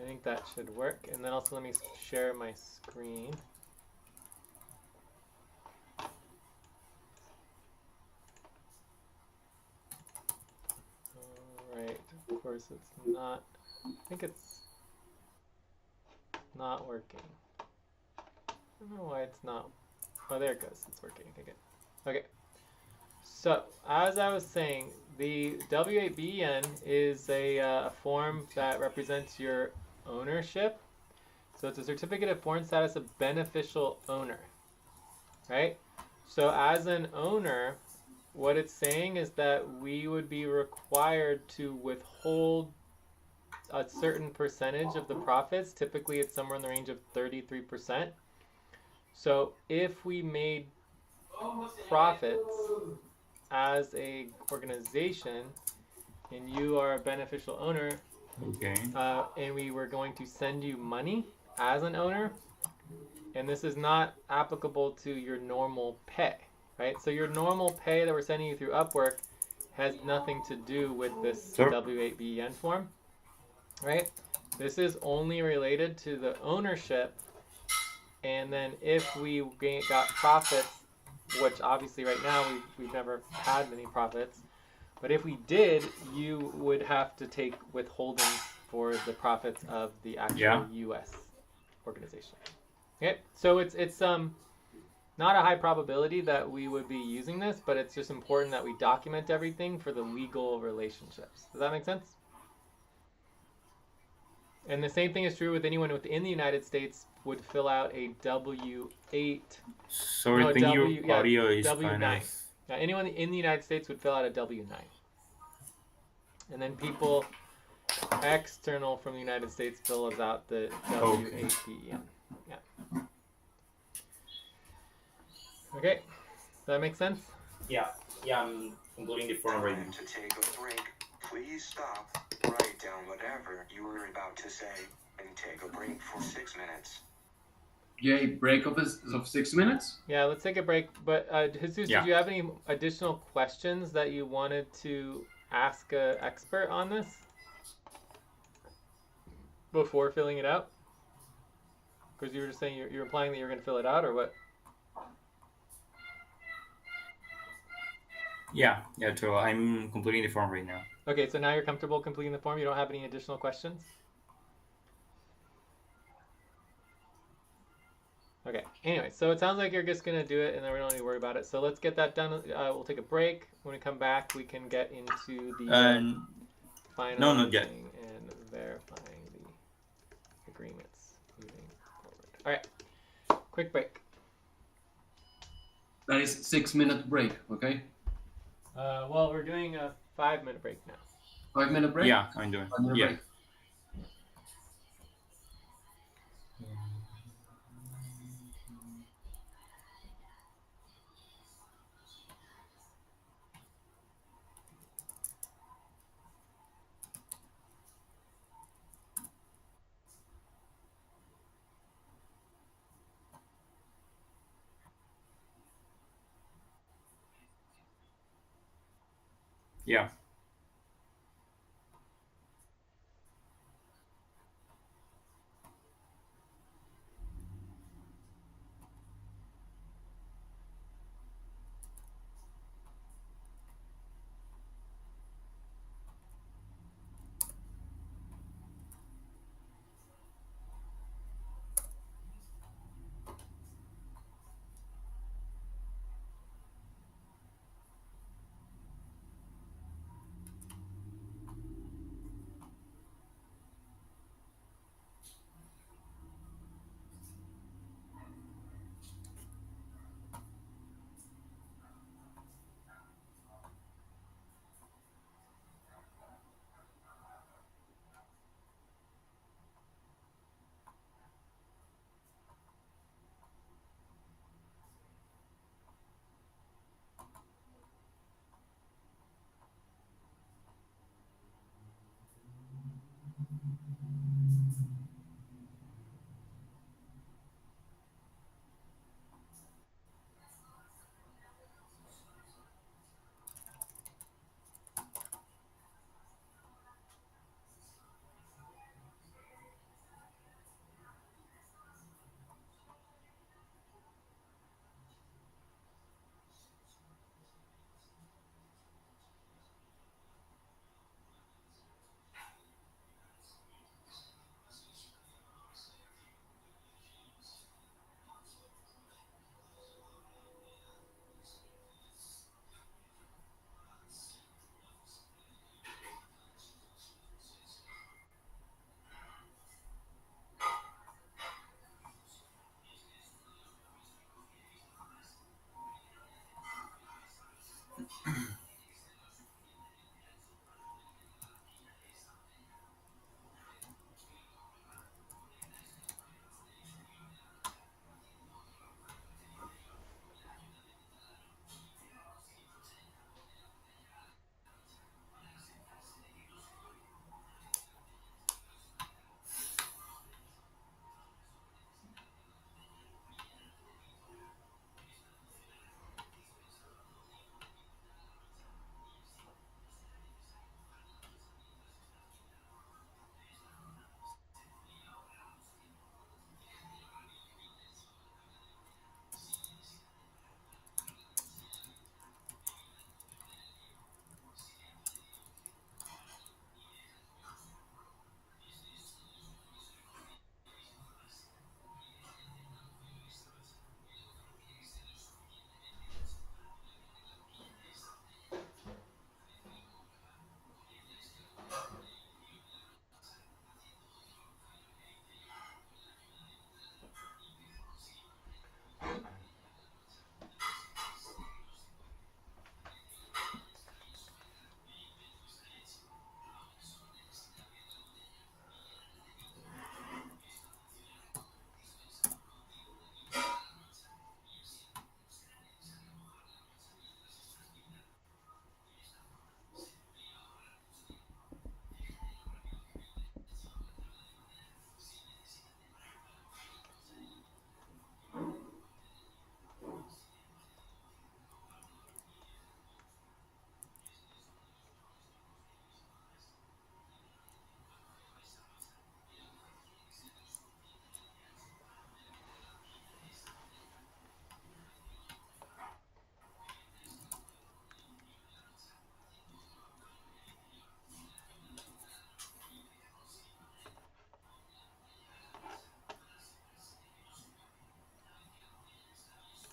I think that should work. And then also let me share my screen. Alright, of course it's not. I think it's not working. I don't know why it's not. Oh, there it goes. It's working. Okay, good. Okay. So, as I was saying, the W8BN is a form that represents your ownership. So it's a certificate of foreign status of beneficial owner, right? So as an owner, what it's saying is that we would be required to withhold a certain percentage of the profits. Typically, it's somewhere in the range of 33%. So if we made profits as a organization and you are a beneficial owner, Okay. And we were going to send you money as an owner, and this is not applicable to your normal pay, right? So your normal pay that we're sending you through Upwork has nothing to do with this So W8BN form, right? This is only related to the ownership, and then if we got profits, which obviously right now we've never had many profits, but if we did, you would have to take withholdings for the profits of the actual U.S. organization. Okay, so it's not a high probability that we would be using this, but it's just important that we document everything for the legal relationships. Does that make sense? And the same thing is true with anyone within the United States would fill out a W8. sorry, No, I think your yeah, audio is kind W9. of Now, anyone in the United States would fill out a W9. And then people external from the United States fills out the W8BN. Yeah. Okay. Does that make sense? yeah, I'm completing the form right now. To take a break, please stop, write down whatever you were about to say, and take a break for 6 minutes. Jay, break of 6 minutes? Yeah, let's take a break. But Jesus, Yeah. did you have any additional questions that you wanted to ask an expert on this before filling it out? Because you were just saying you're implying that you're going to fill it out, or what? Yeah, so I'm completing the form right now. Okay, so now you're comfortable completing the form. You don't have any additional questions? Okay, anyway, so it sounds like you're just going to do it and then we don't need to worry about it. So let's get that done. We'll take a break. When we come back, we can get into the finalizing no, not yet. and verifying the agreements moving forward. All right, quick break. That is 6 minute break, okay? Well, we're doing a 5-minute break now. 5 minute break? Yeah, I'm doing. 5 minute Yeah. break. Yeah.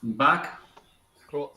Back. Cool.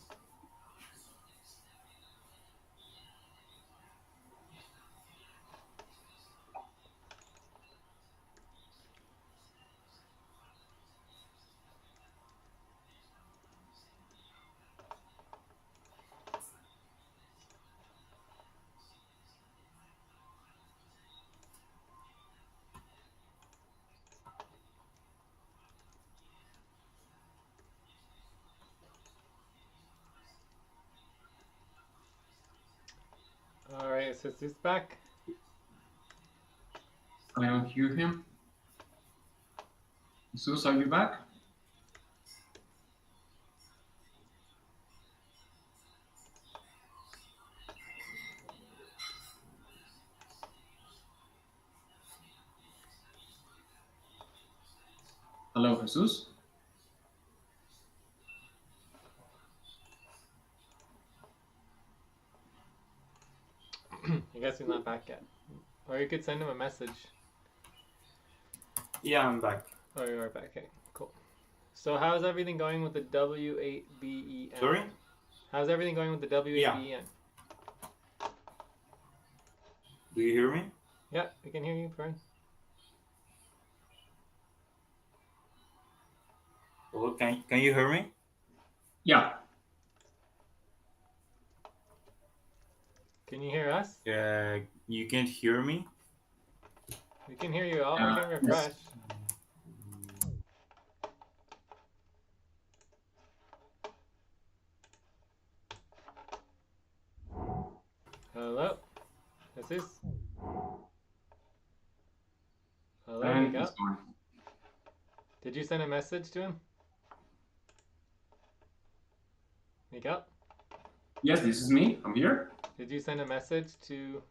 All right, so it's back. I don't hear him. Jesus, are you back? Hello, Jesus. I guess he's not back yet. Or you could send him a message. Yeah, I'm back. Oh, you are back. Okay, cool. So how's everything going with the W8BEN? Sorry? How's everything going with the W8BEN? Do you hear me? Yeah, we can hear you, Brian. Hello, can you hear me? Yeah. Can you hear us? You can't hear me? We can hear you. I can Yes. refresh. Hello? Jesus? Hello, And Miguel? he's gone. Did you send a message to him? Miguel? Yes, this is me. I'm here. Did you send a message to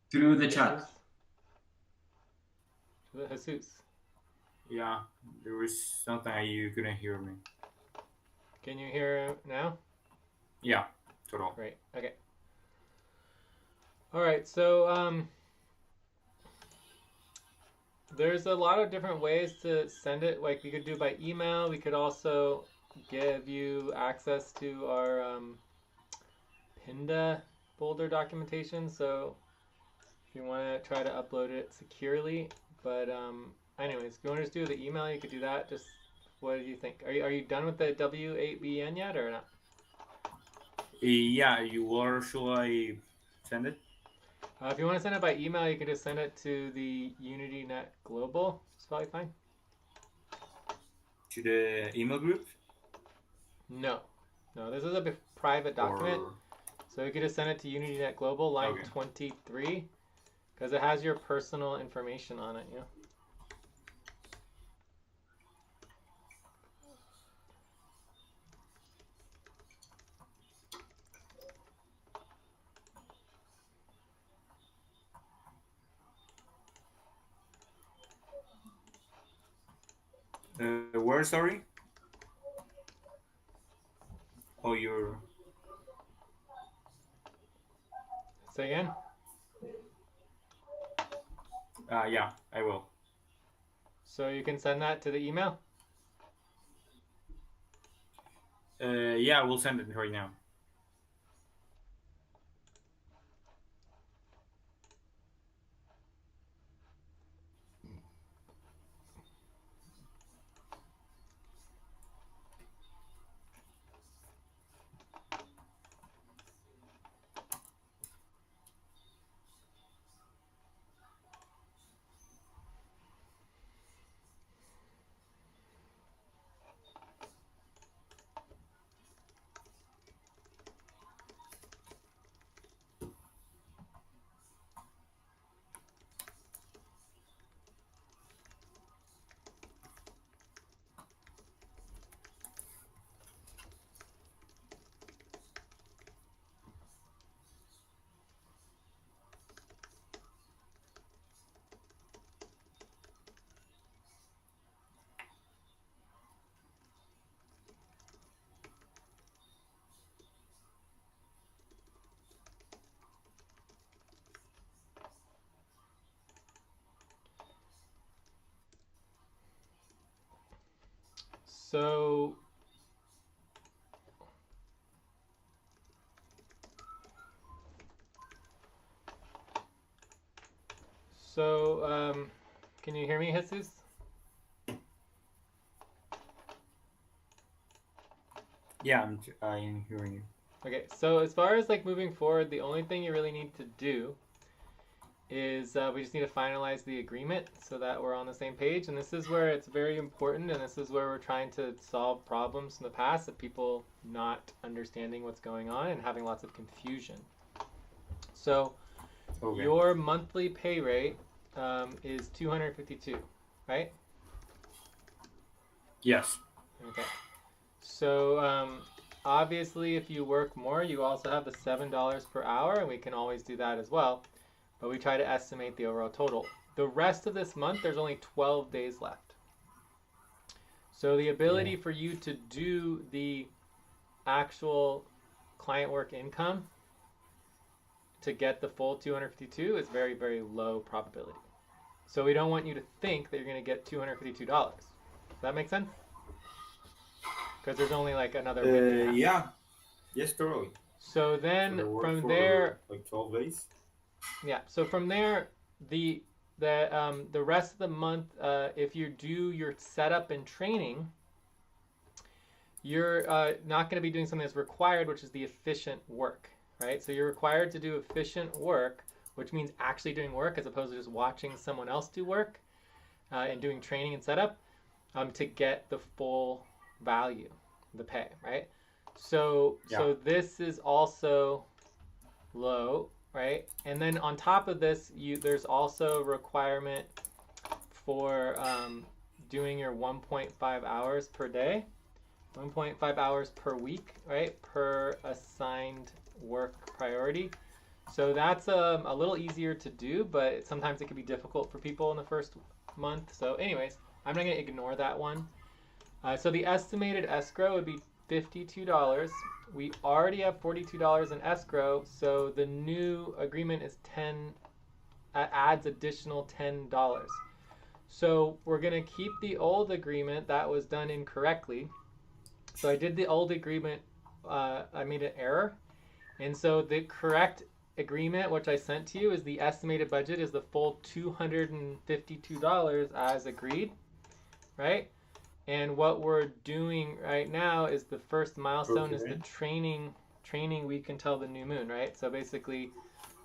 Through the Jesus? chat. To the Jesus? Yeah, there was something you couldn't hear me. Can you hear now? Yeah, total. Great. Okay. All right. So there's a lot of different ways to send it. Like we could do by email. We could also give you access to our Pinda folder documentation. So if you want to try to upload it securely, but anyways, if you want to just do the email, you could do that. Just what do you think? Are you done with the W8BN yet or not? Yeah, where should I send it? If you want to send it by email, you can just send it to the UnityNet Global. It's probably fine. To the email group? No, this is a private document. Or... So you can just send it to UnityNet Global, line Okay. 23, because it has your personal information on it, you know? Where, sorry? Oh, you're... Say again? Yeah, I will. So you can send that to the email? Yeah, we'll send it right now. So So, can you hear me, Jesus? Yeah, I'm hearing you. Okay, so as far as like moving forward, the only thing you really need to do is we just need to finalize the agreement so that we're on the same page. And this is where it's very important, and this is where we're trying to solve problems in the past of people not understanding what's going on and having lots of confusion. So Okay. your monthly pay rate is 252, right? Yes. Okay. So obviously, if you work more, you also have the $7 per hour, and we can always do that as well. But we try to estimate the overall total. The rest of this month, there's only 12 days left. So the ability for you to do the actual client work income to get the full 252 is very, very low probability. So we don't want you to think that you're going to get $252. Does that make sense? Because there's only like another week and a half. Yeah. Yes, totally. So then So work from for, there, like 12 days. yeah. So from there, the rest of the month, if you do your setup and training, you're not going to be doing something that's required, which is the efficient work, right? So you're required to do efficient work, which means actually doing work as opposed to just watching someone else do work and doing training and setup to get the full value, the pay, right? So this is also low, right? And then on top of this, there's also a requirement for doing your 1.5 hours per day, 1.5 hours per week, right? Per assigned work priority. So that's a little easier to do, but sometimes it can be difficult for people in the first month. So anyways, I'm not going to ignore that one. So the estimated escrow would be $52. We already have $42 in escrow, so the new agreement is adds additional $10. So we're going to keep the old agreement that was done incorrectly. So I did the old agreement, I made an error. And so the correct agreement, which I sent to you, is the estimated budget is the full $252 as agreed, right? And what we're doing right now is the first milestone is the training week until the new moon, right? So basically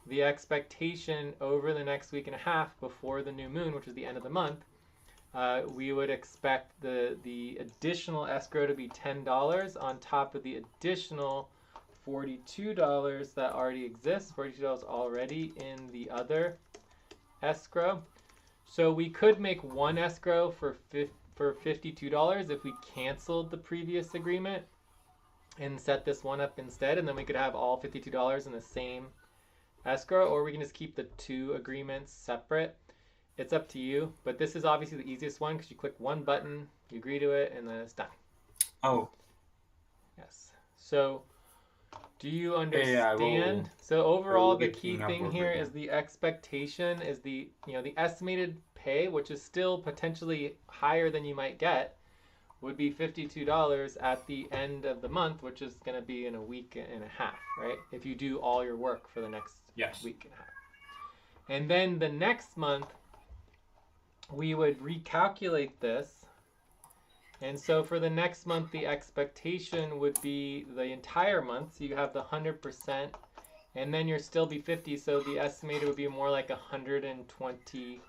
the expectation over the next week and a half before the new moon, which is the end of the month, we would expect the additional escrow to be $10 on top of the additional $42 that already exists, $42 already in the other escrow. So we could make one escrow for $52 if we canceled the previous agreement and set this one up instead, and then we could have all $52 in the same escrow, or we can just keep the two agreements separate. It's up to you, but this is obviously the easiest one because you click one button, you agree to it, and then it's done. Oh. Yes. So do you understand? Yeah, so overall, the key thing here is the expectation is the estimated pay, which is still potentially higher than you might get, would be $52 at the end of the month, which is going to be in a week and a half, right? If you do all your work for the next week and a half. And then the next month, we would recalculate this. And so for the next month, the expectation would be the entire month. So you have the 100%, and then you'll still be 50. So the estimated would be more like $125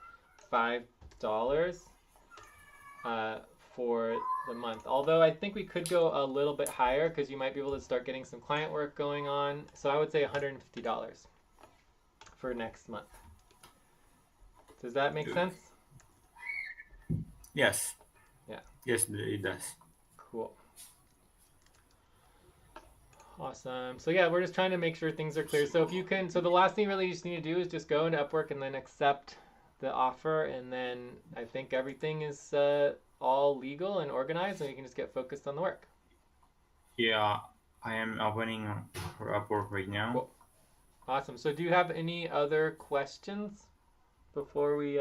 for the month. Although I think we could go a little bit higher because you might be able to start getting some client work going on. So I would say $150 for next month. Does that make sense? Yes. Yeah. Yes, it does. Cool. Awesome. So yeah, we're just trying to make sure things are clear. So if you can, so the last thing really you just need to do is just go into Upwork and then accept the offer, and then I think everything is all legal and organized, and you can just get focused on the work. Yeah, I am opening for Upwork right now. Cool. Awesome. So do you have any other questions before we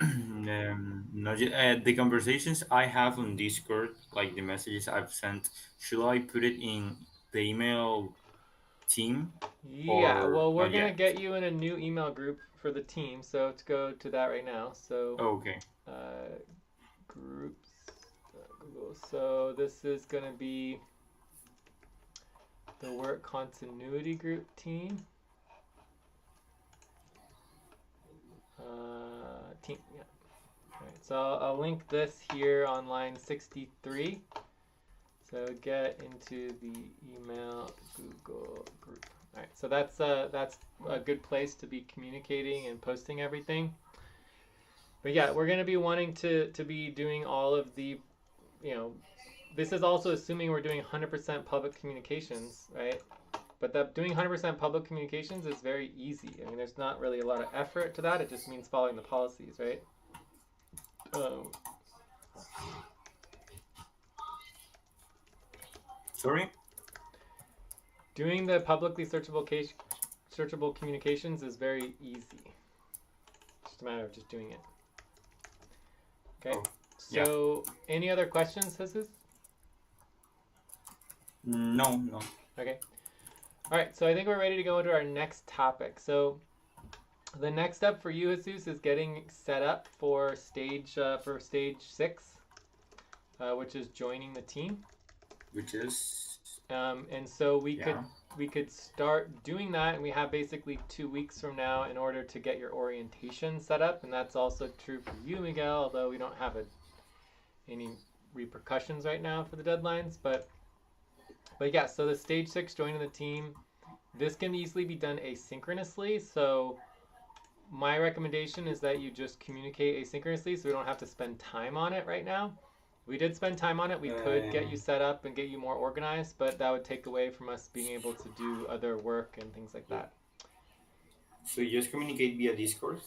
No, the conversations I have on Discord, like the messages I've sent, should I put it in the email team? Yeah, or well, we're not going to yet? get you in a new email group for the team. So let's go to that right now. So Okay. groups, Google. So this is going to be the work continuity group team. Team, yeah. All right, so I'll link this here on line 63. So get into the email Google group. All right, so that's a good place to be communicating and posting everything. But yeah, we're going to be wanting to be doing all of the, this is also assuming we're doing 100% public communications, right? But that doing 100% public communications is very easy. I mean, there's not really a lot of effort to that. It just means following the policies, right? Sorry? Doing the publicly searchable communications is very easy. Just a matter of just doing it. Okay. Oh, So, any other questions, Jesus? No. Okay. All right. So I think we're ready to go into our next topic. So the next step for you, Jesus, is getting set up for stage 6, which is joining the team. Which is. And so we could start doing that, and we have basically 2 weeks from now in order to get your orientation set up, and that's also true for you, Miguel, although we don't have any repercussions right now for the deadlines, but yeah, so the stage 6 joining the team, this can easily be done asynchronously, so my recommendation is that you just communicate asynchronously so we don't have to spend time on it right now. We did spend time on it. We could get you set up and get you more organized, but that would take away from us being able to do other work and things like that. So you just communicate via Discord?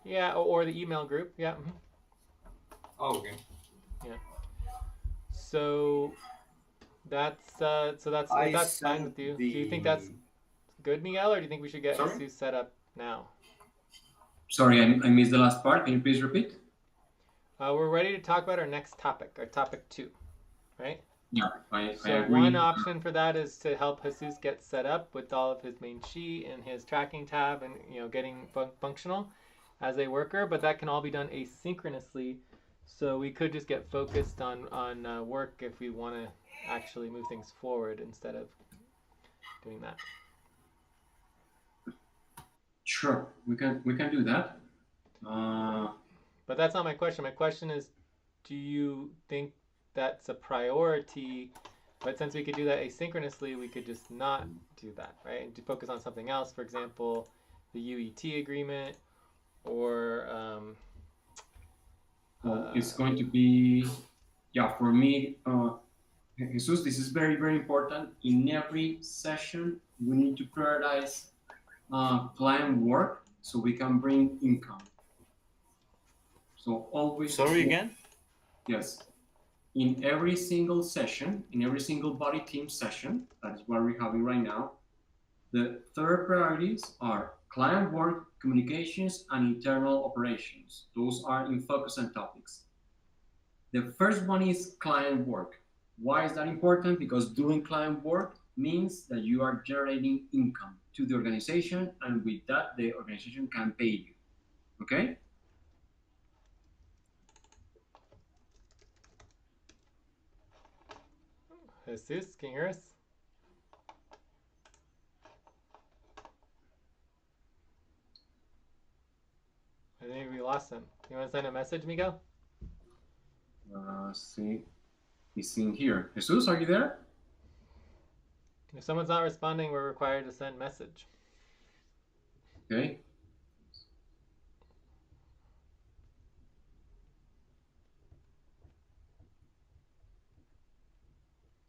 Yeah, or the email group. Yeah. Mm-hmm. Oh, okay. Yeah. So that's fine with you. Do you think that's good, Miguel, or do you think we should get Jesus set up now? Sorry, I missed the last part. Can you please repeat? We're ready to talk about our next topic, our topic 2, right? Yeah, I So agree. one option for that is to help Jesus get set up with all of his main sheet and his tracking tab and getting functional as a worker, but that can all be done asynchronously. So we could just get focused on work if we want to actually move things forward instead of doing that. Sure, we can do that. But that's not my question. My question is, do you think that's a priority? But since we could do that asynchronously, we could just not do that, right? And to focus on something else, for example, the UET agreement, or it's going to be, for me, Jesus, this is very, very important. In every session, we need to prioritize client work so we can bring income. So always. Sorry again? Yes. In every single session, in every single body team session, that is what we're having right now, the third priorities are client work, communications, and internal operations. Those are in focus and topics. The first one is client work. Why is that important? Because doing client work means that you are generating income to the organization, and with that, the organization can pay you. Okay? Jesus, can you hear us? I think we lost him. You want to send a message, Miguel? See, he's in here. Jesus, are you there? If someone's not responding, we're required to send message. Okay.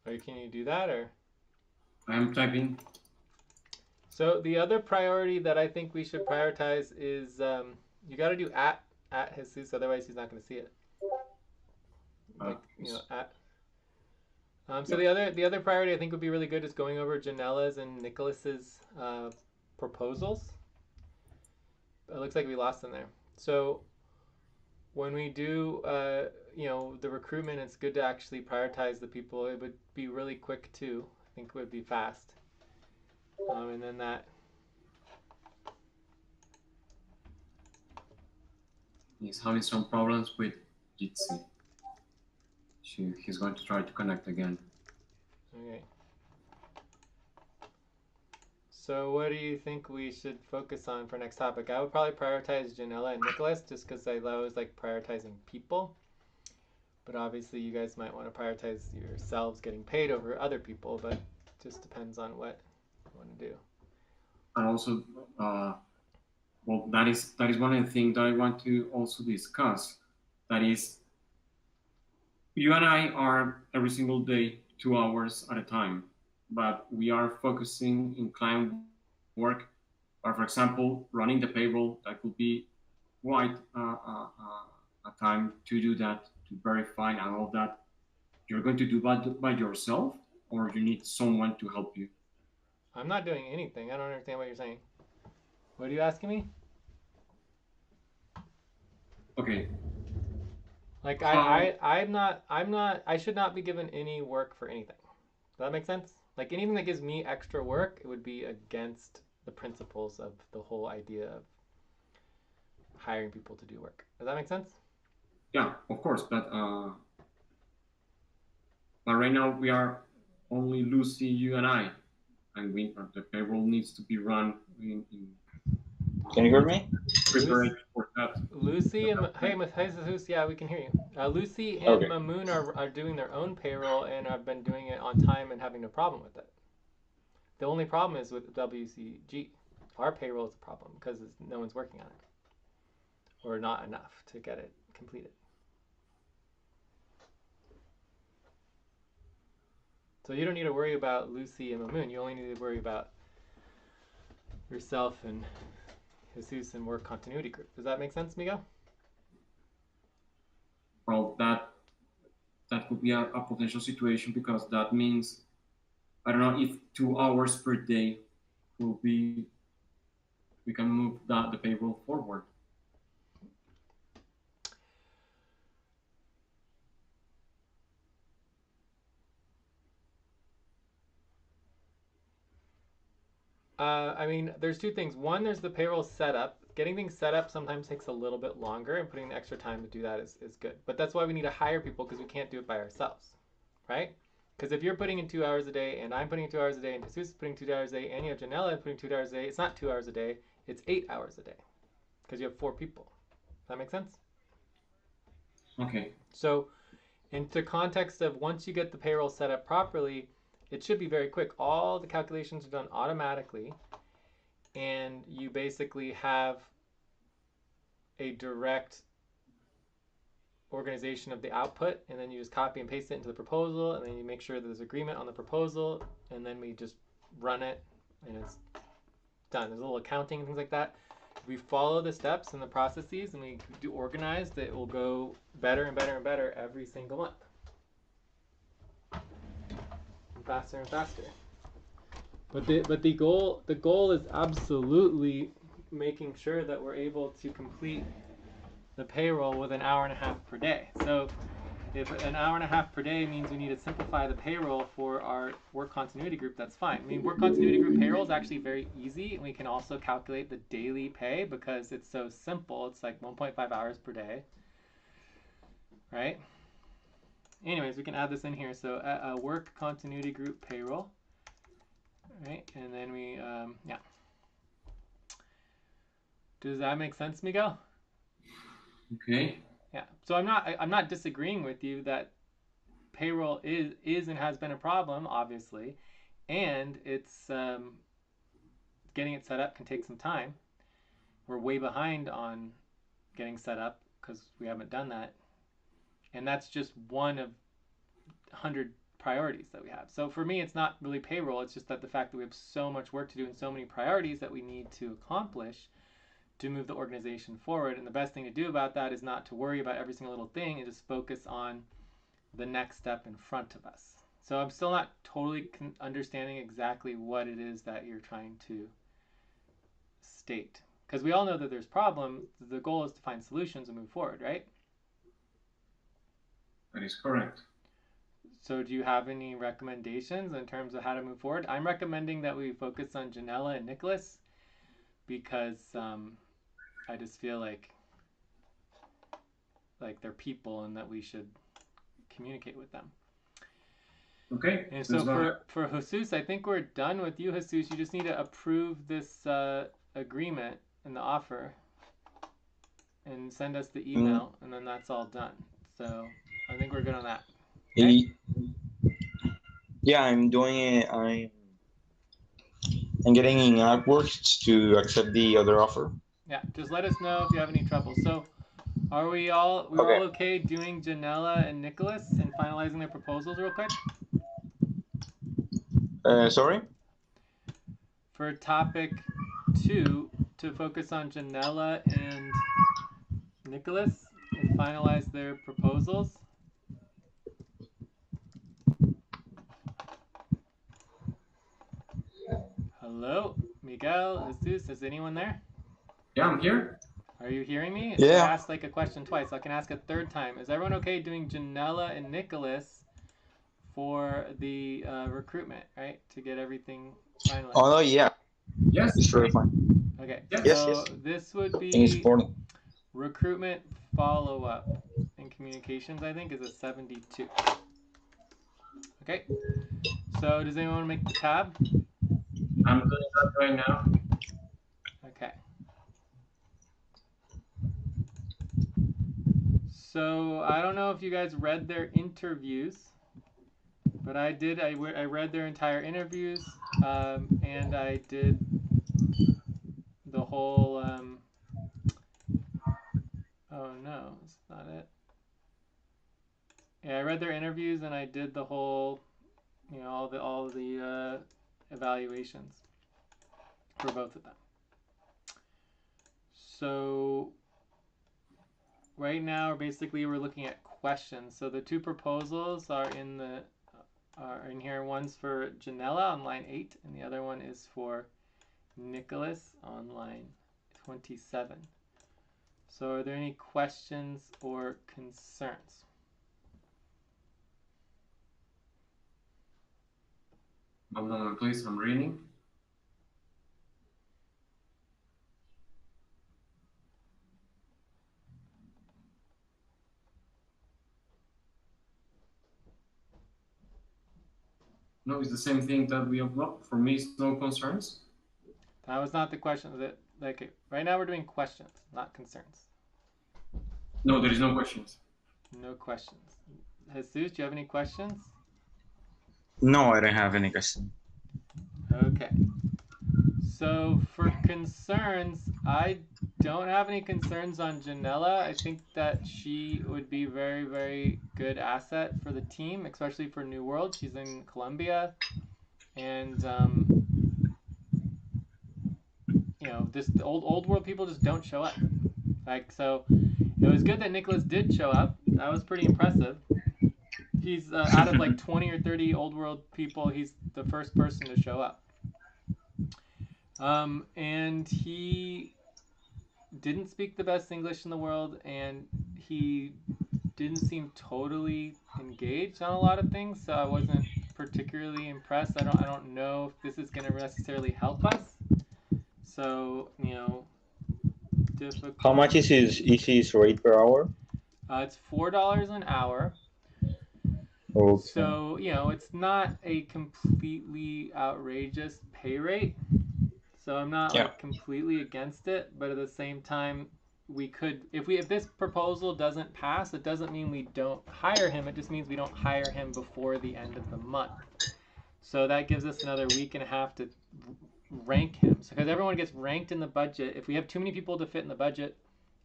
Or can you do that, or? I am typing. So the other priority that I think we should prioritize is you got to do at Jesus, otherwise he's not going to see it. Like at. So the other priority I think would be really good is going over Janella's and Nicholas's proposals. It looks like we lost them there. So when we do the recruitment, it's good to actually prioritize the people. It would be really quick too. I think it would be fast. And then that. He's having some problems with Jitsi. He's going to try to connect again. Okay. So what do you think we should focus on for next topic? I would probably prioritize Janella and Nicholas just because I always like prioritizing people. But obviously you guys might want to prioritize yourselves getting paid over other people, but it just depends on what you want to do. And also, well, that is one of the things that I want to also discuss. That is, you and I are every single day 2 hours at a time, but we are focusing in client work, or for example, running the payroll. That could be quite a time to do that, to verify and all that. You're going to do by yourself, or you need someone to help you. I'm not doing anything. I don't understand what you're saying. What are you asking me? Okay. Like How? I'm not I should not be given any work for anything. Does that make sense? Like anything that gives me extra work, it would be against the principles of the whole idea of hiring people to do work. Does that make sense? Yeah, of course, but right now we are only Lucy, you, and I, and the payroll needs to be run in Can you hear me? Lucy, prepared for that. Lucy and hey, Jesus, yeah, we can hear you. Lucy and Okay. Mamoon are doing their own payroll and have been doing it on time and having no problem with it. The only problem is with WCG. Our payroll is a problem because no one's working on it, or not enough to get it completed. So you don't need to worry about Lucy and Mamoon. You only need to worry about yourself and Jesus and work continuity group. Does that make sense, Miguel? Well, that could be a potential situation because that means I don't know if 2 hours per day will be we can move the payroll forward. I mean, there's two things. One, there's the payroll setup. Getting things set up sometimes takes a little bit longer, and putting the extra time to do that is good. But that's why we need to hire people because we can't do it by ourselves, right? Because if you're putting in 2 hours a day, and I'm putting in 2 hours a day, and Jesus is putting 2 hours a day, and you have Janella putting 2 hours a day, it's not 2 hours a day, it's 8 hours a day because you have 4 people. Does that make sense? Okay. So, into context of once you get the payroll set up properly, it should be very quick. All the calculations are done automatically, and you basically have a direct organization of the output, and then you just copy and paste it into the proposal, and then you make sure there's agreement on the proposal, and then we just run it, and it's done. There's a little accounting and things like that. If we follow the steps and the processes, and we do organized, it will go better and better and better every single month. And faster and faster. But the goal is absolutely making sure that we're able to complete the payroll with an hour and a half per day. So if an hour and a half per day means we need to simplify the payroll for our work continuity group, that's fine. I mean, work continuity group payroll is actually very easy, and we can also calculate the daily pay because it's so simple. It's like 1.5 hours per day, right? Anyways, we can add this in here. So a work continuity group payroll, right? And then we, yeah. Does that make sense, Miguel? Okay. Yeah. So I'm not disagreeing with you that payroll is and has been a problem, obviously, and it's getting it set up can take some time. We're way behind on getting set up because we haven't done that, and that's just one of 100 priorities that we have. So for me, it's not really payroll. It's just that the fact that we have so much work to do and so many priorities that we need to accomplish to move the organization forward. And the best thing to do about that is not to worry about every single little thing and just focus on the next step in front of us. So I'm still not totally understanding exactly what it is that you're trying to state. Because we all know that there's problems. The goal is to find solutions and move forward, right? That is correct. So do you have any recommendations in terms of how to move forward? I'm recommending that we focus on Janella and Nicholas because I just feel like like they're people and that we should communicate with them. Okay. And so let's go ahead. for Jesus, I think we're done with you, Jesus. You just need to approve this agreement and the offer and send us the email, and then that's all done. So I think we're good on that. Okay? Yeah, I'm doing it. I'm getting in AdWords to accept the other offer. Yeah, just let us know if you have any trouble. So are we all okay doing Janella and Nicholas and finalizing their proposals real quick? Sorry? For topic 2, to focus on Janella and Nicholas and finalize their proposals. Hello, Miguel, Jesus, is anyone there? Yeah, I'm here. Are you hearing me? Yeah. I asked like a question twice. I can ask a third time. Is everyone okay doing Janella and Nicholas for the recruitment, right? To get everything finalized. Oh, no, yeah. Yes. It's very fine. Okay, Yes. so this would I think it's be important. recruitment follow-up and communications, I think, is a 72. Okay, so does anyone want to make the tab? I'm doing that right now. Okay. So I don't know if you guys read their interviews, but I did. I read their entire interviews, and I did the whole. Oh no, that's not it. Yeah, I read their interviews and I did the whole, all the evaluations for both of them. So right now, basically, we're looking at questions. So the 2 proposals are in here. One's for Janella on line 8, and the other one is for Nicholas on line 27. So are there any questions or concerns? One moment, please. I'm reading. No, it's the same thing that we upload. For me, it's no concerns. That was not the question. Right now we're doing questions, not concerns. No, there is no questions. No questions. Jesus, do you have any questions? No, I don't have any question. Okay. So for concerns, I don't have any concerns on Janella. I think that she would be very, very good asset for the team, especially for New World. She's in Colombia, and just the old world people just don't show up. So it was good that Nicholas did show up. That was pretty impressive. He's out of like 20 or 30 old world people, he's the first person to show up. And he didn't speak the best English in the world, and he didn't seem totally engaged on a lot of things, so I wasn't particularly impressed. I don't know if this is going to necessarily help us. So, difficult. How much is his rate per hour? It's $4 an hour. Okay. So, it's not a completely outrageous pay rate. So I'm not like completely against it, but at the same time, we could, if this proposal doesn't pass, it doesn't mean we don't hire him. It just means we don't hire him before the end of the month. So that gives us another week and a half to rank him. So because everyone gets ranked in the budget, if we have too many people to fit in the budget,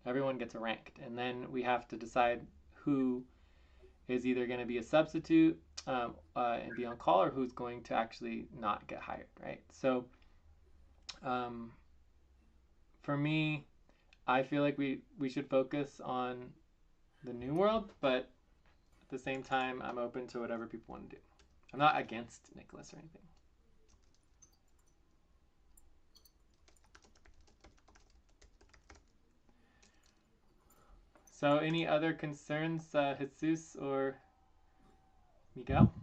everyone gets ranked, and then we have to decide who is either going to be a substitute and be on call, or who's going to actually not get hired, right? So for me, I feel like we should focus on the New World, but at the same time, I'm open to whatever people want to do. I'm not against Nicholas or anything. So any other concerns, Jesus or Miguel?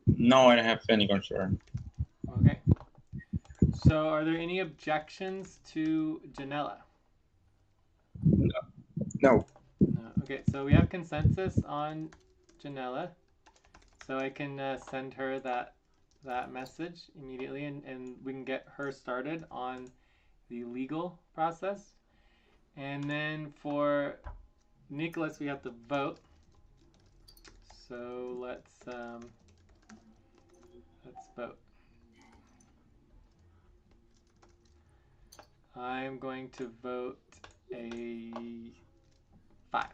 No, I don't have any concern. Okay. So are there any objections to Janella? No. Okay, so we have consensus on Janella. So I can send her that message immediately, and we can get her started on the legal process. And then for Nicholas, we have to vote. So let's vote. I'm going to vote a 5.25.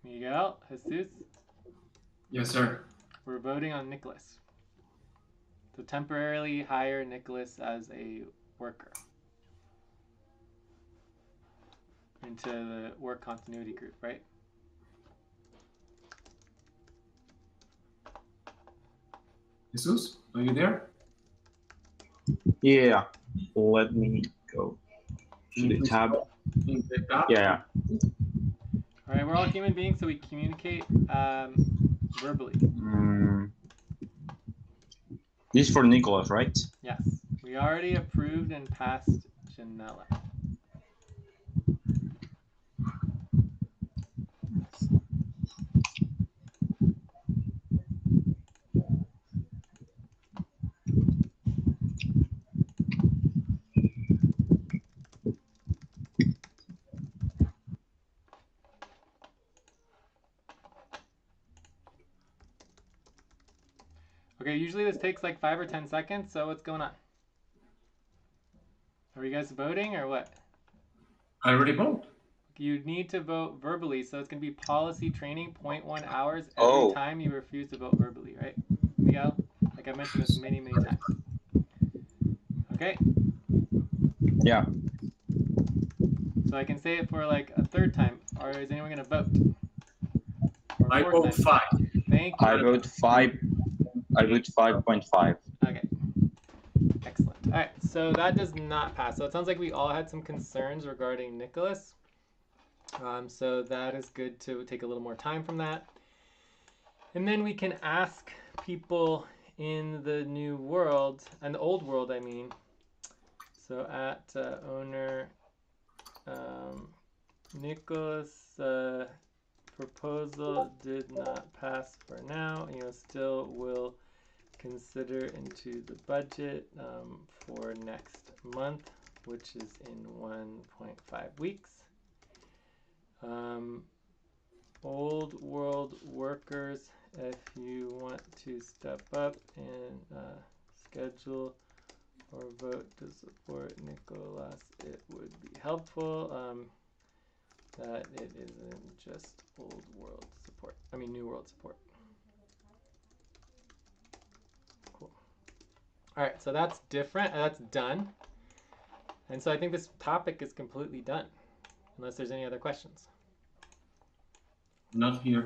Miguel, Jesus, Yes, sir. we're voting on Nicholas. So temporarily hire Nicholas as a worker into the work continuity group, right? Jesus, are you there? Yeah. Let me go to the Please tab. go in the tab. Yeah. All right, we're all human beings, so we communicate verbally. This is for Nicholas, right? Yes, we already approved and passed Janella. Okay, usually this takes like 5 or 10 seconds, so what's going on? Are you guys voting or what? I already vote. You need to vote verbally, so it's going to be policy training, 0.1 hours every Oh. time you refuse to vote verbally, right, Miguel? Like I mentioned this many, many times. Okay? Yeah. So I can say it for like a third time, or is anyone going to vote? Or I fourth vote time? 5. Thank you. I vote 5. I vote 5.5. Okay. Excellent. All right, so that does not pass. So it sounds like we all had some concerns regarding Nicholas. So that is good to take a little more time from that. And then we can ask people in the new world, and the old world, I mean. So at owner Nicholas proposal did not pass for now. Still will consider into the budget for next month, which is in 1.5 weeks. Old world workers, if you want to step up and schedule or vote to support Nicholas, it would be helpful. That it isn't just old world support. I mean new world support. Cool. All right, so that's different. That's done. And so I think this topic is completely done, unless there's any other questions. Not here.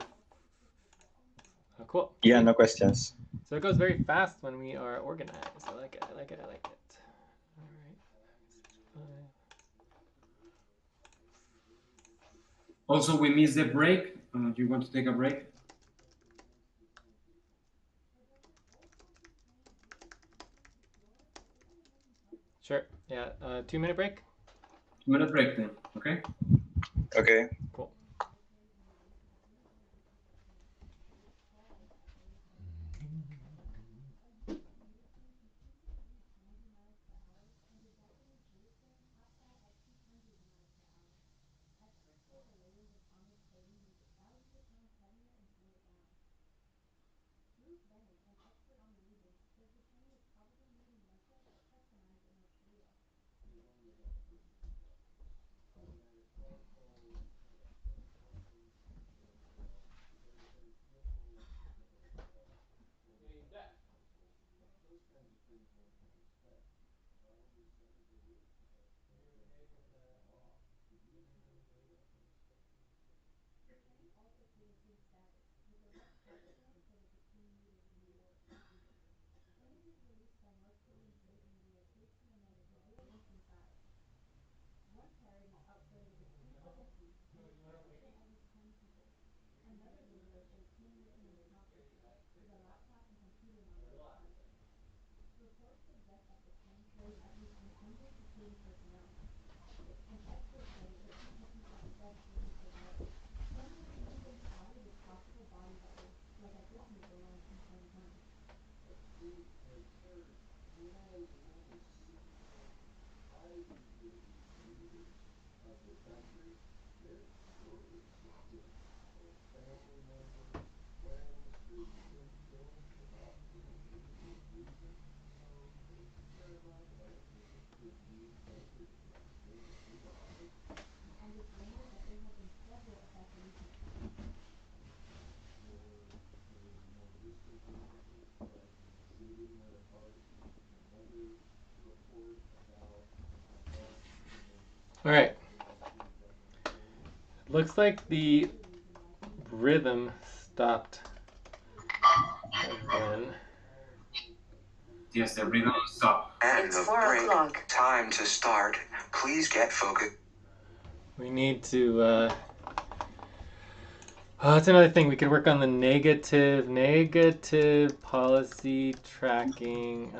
Oh, cool. Yeah, no questions. So it goes very fast when we are organized. I like it. I like it. I like it. All right. Also, we missed the break. Do you want to take a break? Sure. Yeah. 2-minute break. 2-minute break then. Okay. Okay. Cool. All right. Looks like the rhythm stopped again. Yes, the rhythm stopped. End It's of 4 break. o'clock. Time to start. Please get focused. We need to. Oh, that's another thing. We could work on the negative policy tracking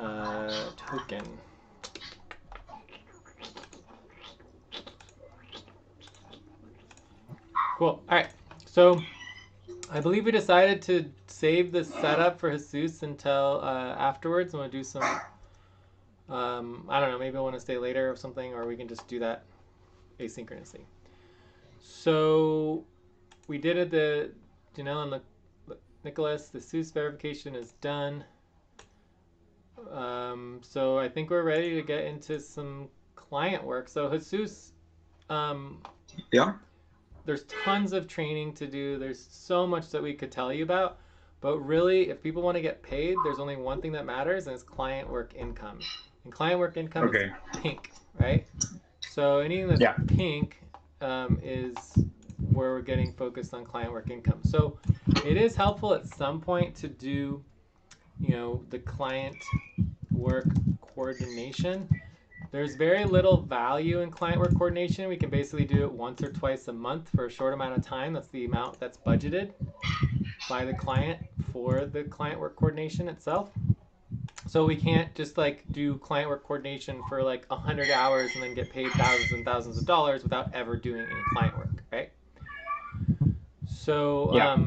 token. Cool. All right. So I believe we decided to save the setup for Jesus until afterwards. I'm gonna do some. I don't know. Maybe I want to stay later or something, or we can just do that asynchronously. So we did it. The Janelle and the Nicholas. The SUS verification is done. So I think we're ready to get into some client work. So Jesus, Yeah. there's tons of training to do. There's so much that we could tell you about. But really, if people want to get paid, there's only one thing that matters, and it's client work income. And client work income Okay. is pink, right? So anything that's Yeah. pink is where we're getting focused on client work income. So it is helpful at some point to do, the client work coordination. There's very little value in client work coordination. We can basically do it once or twice a month for a short amount of time. That's the amount that's budgeted by the client for the client work coordination itself. So we can't just do client work coordination for 100 hours and then get paid thousands and thousands of dollars without ever doing any client work, right? So Yeah.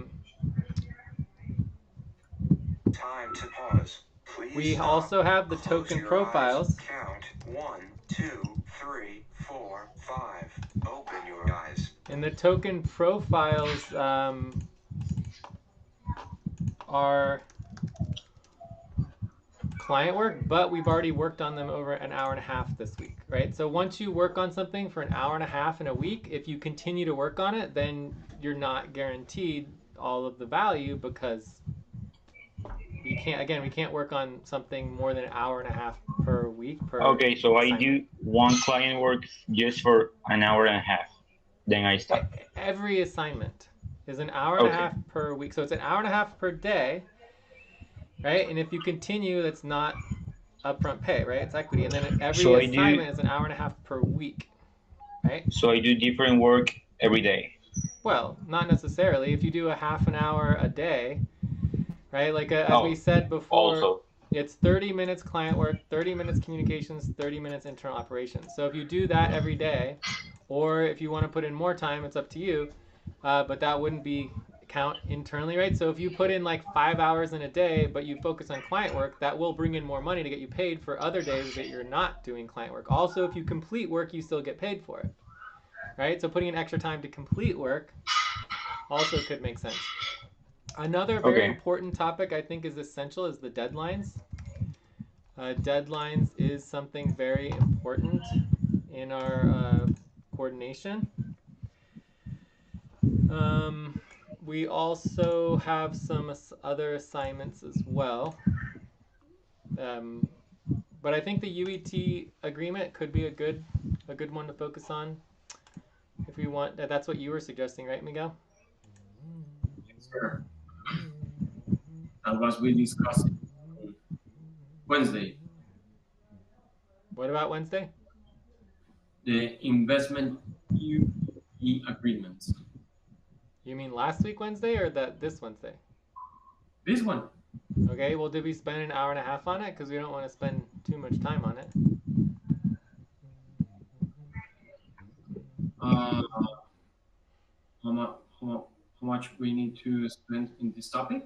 Time to pause. Please we stop. also have the Close token your profiles. Eyes. Count 1, 2, 3, 4, 5. Open your eyes. And the token profiles are client work, but we've already worked on them over an hour and a half this week, right? So once you work on something for an hour and a half in a week, if you continue to work on it, then you're not guaranteed all of the value because we can't work on something more than an hour and a half per week per Okay, so I assignment. do one client work just for an hour and a half. Then I stop. Every assignment is an hour and a Okay. half per week. So it's an hour and a half per day, right? And if you continue, that's not upfront pay, right? It's equity. And then every So assignment is an hour and a half per week, right? So I do different work every day. Well, not necessarily. If you do a half an hour a day, right? As we said before, Also. it's 30 minutes client work, 30 minutes communications, 30 minutes internal operations. So if you do that every day, or if you want to put in more time, it's up to you. But that wouldn't be count internally, right? So if you put in 5 hours in a day, but you focus on client work, that will bring in more money to get you paid for other days that you're not doing client work. Also, if you complete work, you still get paid for it, right? So putting in extra time to complete work also could make sense. Another very important topic I think is essential is the deadlines. Deadlines is something very important in our coordination. We also have some other assignments as well. But I think the UET agreement could be a good one to focus on if we want. That's what you were suggesting, right, Miguel? Yes, sir. That was we discussed on Wednesday. What about Wednesday? The investment UET agreements. You mean last week Wednesday or this Wednesday? This one. Okay, well, did we spend an hour and a half on it? Because we don't want to spend too much time on it. how, how much we need to spend in this topic.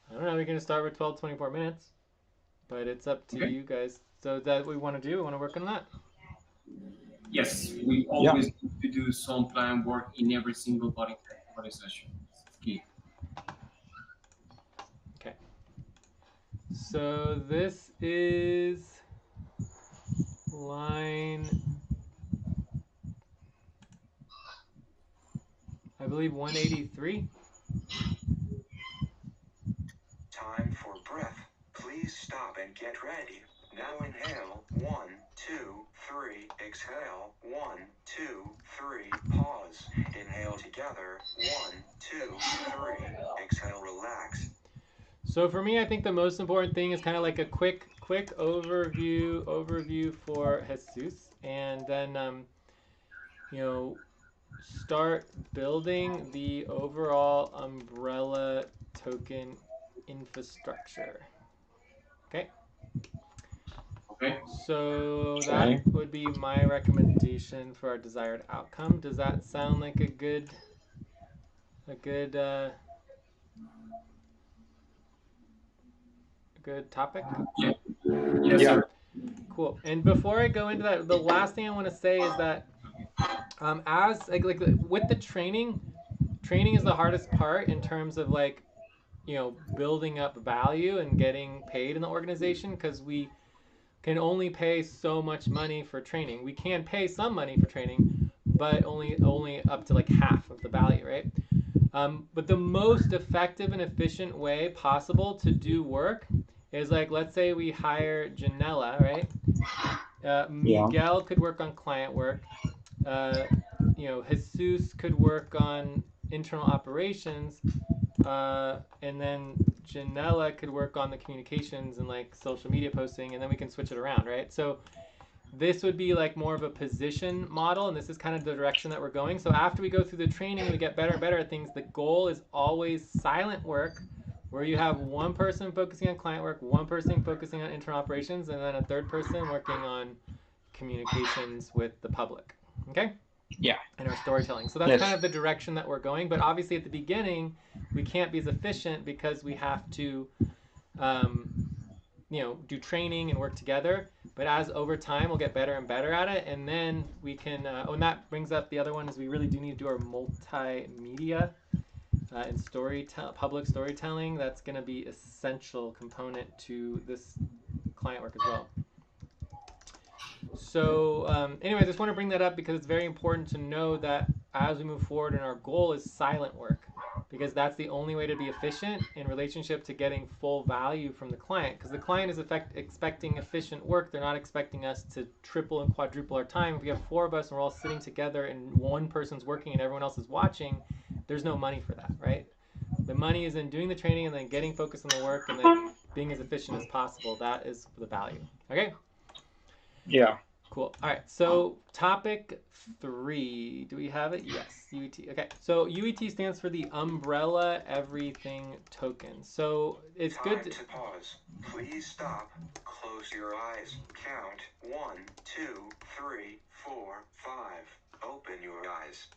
I don't know. We can just start with 12, 24 minutes, but it's up to Okay. you guys. So that what we want to do? We want to work on that. Yes, we always need to do some plan work in every single body session. It's key. Okay. So this is line, I believe 183. Time for breath. Please stop and get ready. Now inhale. 1, 2, 3. Exhale. 1, 2, 3. Pause. Inhale together. 1, 2, 3. Exhale. Relax. So for me, I think the most important thing is kind of like a quick overview for Jesus, and then you know, start building the overall umbrella token infrastructure. Okay. Okay. So that would be my recommendation for our desired outcome. Does that sound like a good topic? Yeah. Yes, Yeah. sir. Cool. And before I go into that, the last thing I want to say is that as like with the training is the hardest part in terms of like, you know, building up value and getting paid in the organization, because we can only pay so much money for training. We can pay some money for training, but only up to like half of the value, right? But the most effective and efficient way possible to do work is like, let's say we hire Janella, right? Miguel could work on client work. You know, Jesus could work on internal operations, and then Janella could work on the communications and like social media posting, and then we can switch it around, right? So this would be like more of a position model, and this is kind of the direction that we're going. So after we go through the training and we get better and better at things, the goal is always silent work, where you have one person focusing on client work, one person focusing on internal operations, and then a third person working on communications with the public. Okay? Yeah. And our storytelling. So that's kind of the direction that we're going. But obviously at the beginning, we can't be as efficient because we have to, you know, do training and work together. But as over time, we'll get better and better at it. And then we can, and that brings up the other one is we really do need to do our multimedia and public storytelling. That's going to be essential component to this client work as well. So anyway, I just want to bring that up because it's very important to know that as we move forward, and our goal is silent work, because that's the only way to be efficient in relationship to getting full value from the client, because the client is expecting efficient work. They're not expecting us to triple and quadruple our time. If we have 4 of us and we're all sitting together and one person's working and everyone else is watching, there's no money for that, right? The money is in doing the training and then getting focused on the work and then being as efficient as possible. That is the value. Okay? Yeah. Cool. All right. So topic 3. Do we have it? Yes. UET. Okay. So UET stands for the Umbrella Everything Token. So it's good to pause. Please stop. Close your eyes. Count 1, 2, 3, 4, 5. Open your eyes.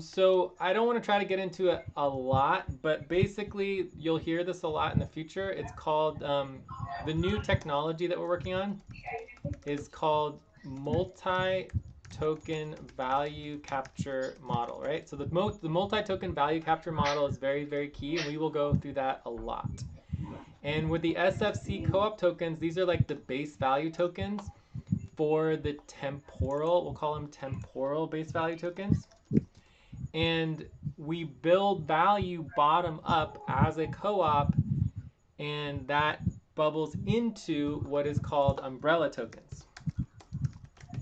So I don't want to try to get into it a lot, but basically you'll hear this a lot in the future. It's called the new technology that we're working on is called multi-token value capture model, right? So the multi-token value capture model is very, very key, and we will go through that a lot. And with the SFC co-op tokens, these are like the base value tokens for the temporal, we'll call them temporal base value tokens. And we build value bottom up as a co-op, and that bubbles into what is called umbrella tokens.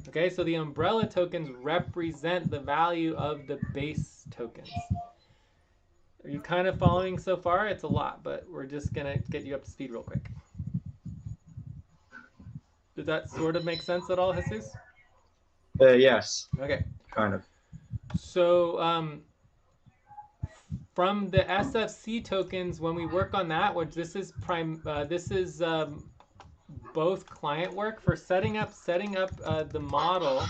Okay, so the umbrella tokens represent the value of the base tokens. Are you kind of following so far? It's a lot, but we're just going to get you up to speed real quick. Does that sort of make sense at all, Jesus? Yes. Okay. Kind of. So from the SFC tokens, when we work on that, which this is both client work for setting up the model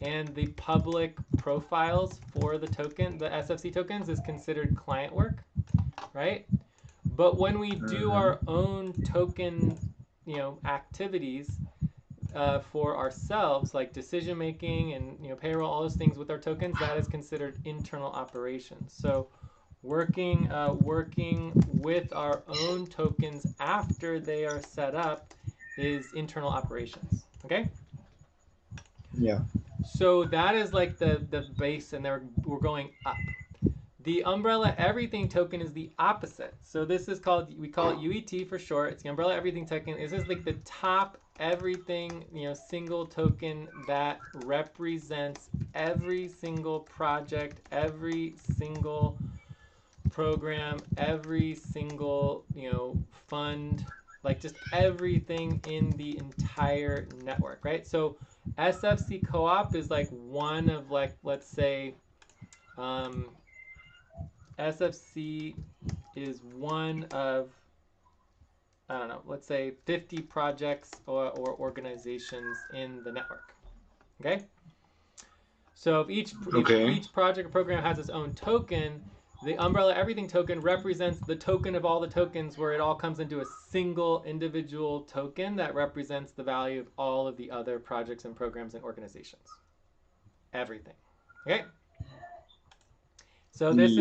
and the public profiles for the token, the SFC tokens, is considered client work, right? But when we do our own token, activities for ourselves, like decision making and payroll, all those things with our tokens, that is considered internal operations. So working with our own tokens after they are set up is internal operations. Okay. Yeah. So that is like the base, and we're going up. The umbrella everything token is the opposite. So this is we call it UET for short. It's the umbrella everything token. This is like the top everything, single token that represents every single project, every single program, every single, fund, like just everything in the entire network, right? So SFC co-op is like one of, like, let's say, SFC is one of, I don't know, let's say 50 projects or organizations in the network. Okay? So if each project or program has its own token, the umbrella everything token represents the token of all the tokens, where it all comes into a single individual token that represents the value of all of the other projects and programs and organizations. Everything. Okay? So this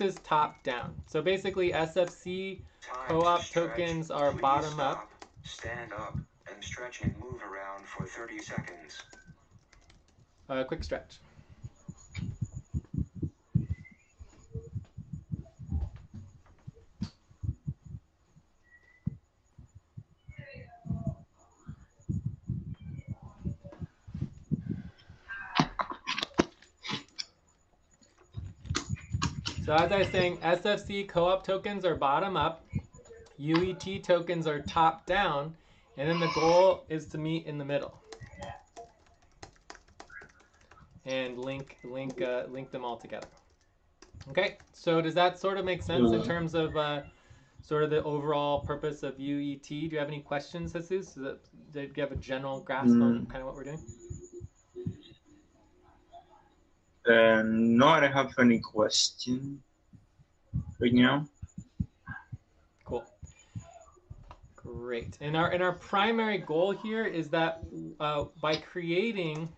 is top down. So basically SFC co-op tokens are bottom up. Stand up and stretch and move around for 30 seconds. Quick stretch. So as I was saying, SFC co-op tokens are bottom up, UET tokens are top down, and then the goal is to meet in the middle and link them all together. Okay, so does that sort of make sense in terms of sort of the overall purpose of UET? Do you have any questions, Jesus? Do you have a general grasp on kind of what we're doing? No, I don't have any question right now. Cool. Great. And our primary goal here is that by creating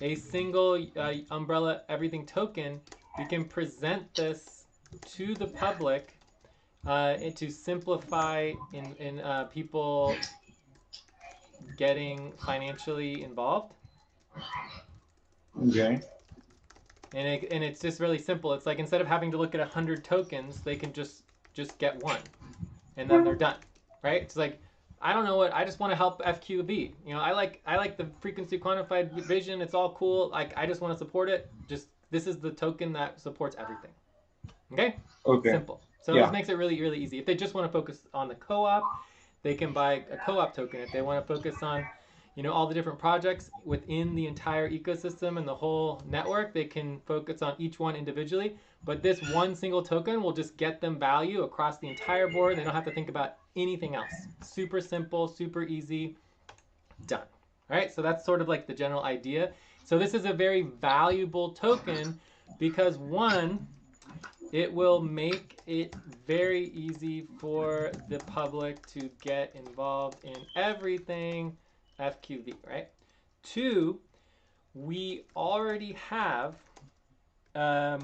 a single umbrella everything token, we can present this to the public and to simplify in people getting financially involved. Okay. And it's just really simple. It's like, instead of having to look at 100 tokens, they can just get one, and then they're done, right? It's like, I don't know what, I just want to help FQB. I like the frequency quantified vision. It's all cool. Like, I just want to support it. Just, this is the token that supports everything. Okay? Okay. Simple. So this makes it really, really easy. If they just want to focus on the co-op, they can buy a co-op token. If they want to focus on, all the different projects within the entire ecosystem and the whole network, they can focus on each one individually. But this one single token will just get them value across the entire board. They don't have to think about anything else. Super simple, super easy, done. All right, so that's sort of like the general idea. So this is a very valuable token because, one, it will make it very easy for the public to get involved in everything FQV, right? Two, we already have a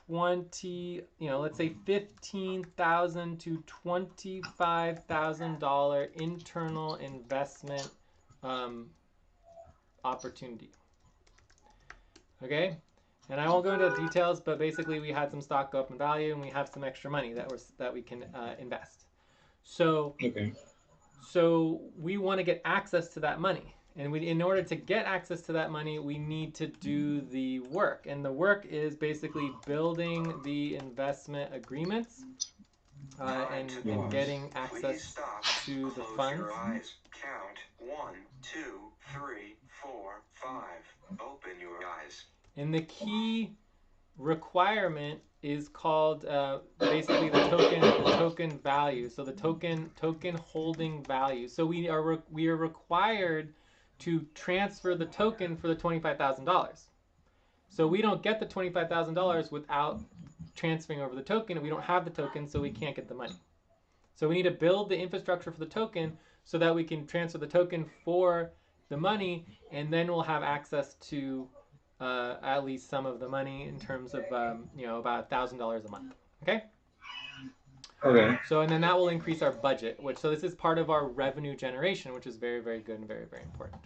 20, let's say $15,000 to $25,000 internal investment opportunity. Okay, and I won't go into details, but basically we had some stock go up in value, and we have some extra money that we can invest. So Okay. So we want to get access to that money. And in order to get access to that money, we need to do the work. And the work is basically building the investment agreements and getting access to the funds. Close your eyes. Count 1, 2, 3, 4, 5. Open your eyes. And the key requirement is called basically the token value. So the token holding value. So we are required to transfer the token for the $25,000. So we don't get the $25,000 without transferring over the token. We don't have the token, so we can't get the money. So we need to build the infrastructure for the token so that we can transfer the token for the money, and then we'll have access to at least some of the money in terms of about $1,000 a month. Okay. Okay. So and then that will increase our budget. So this is part of our revenue generation, which is very, very good and very, very important.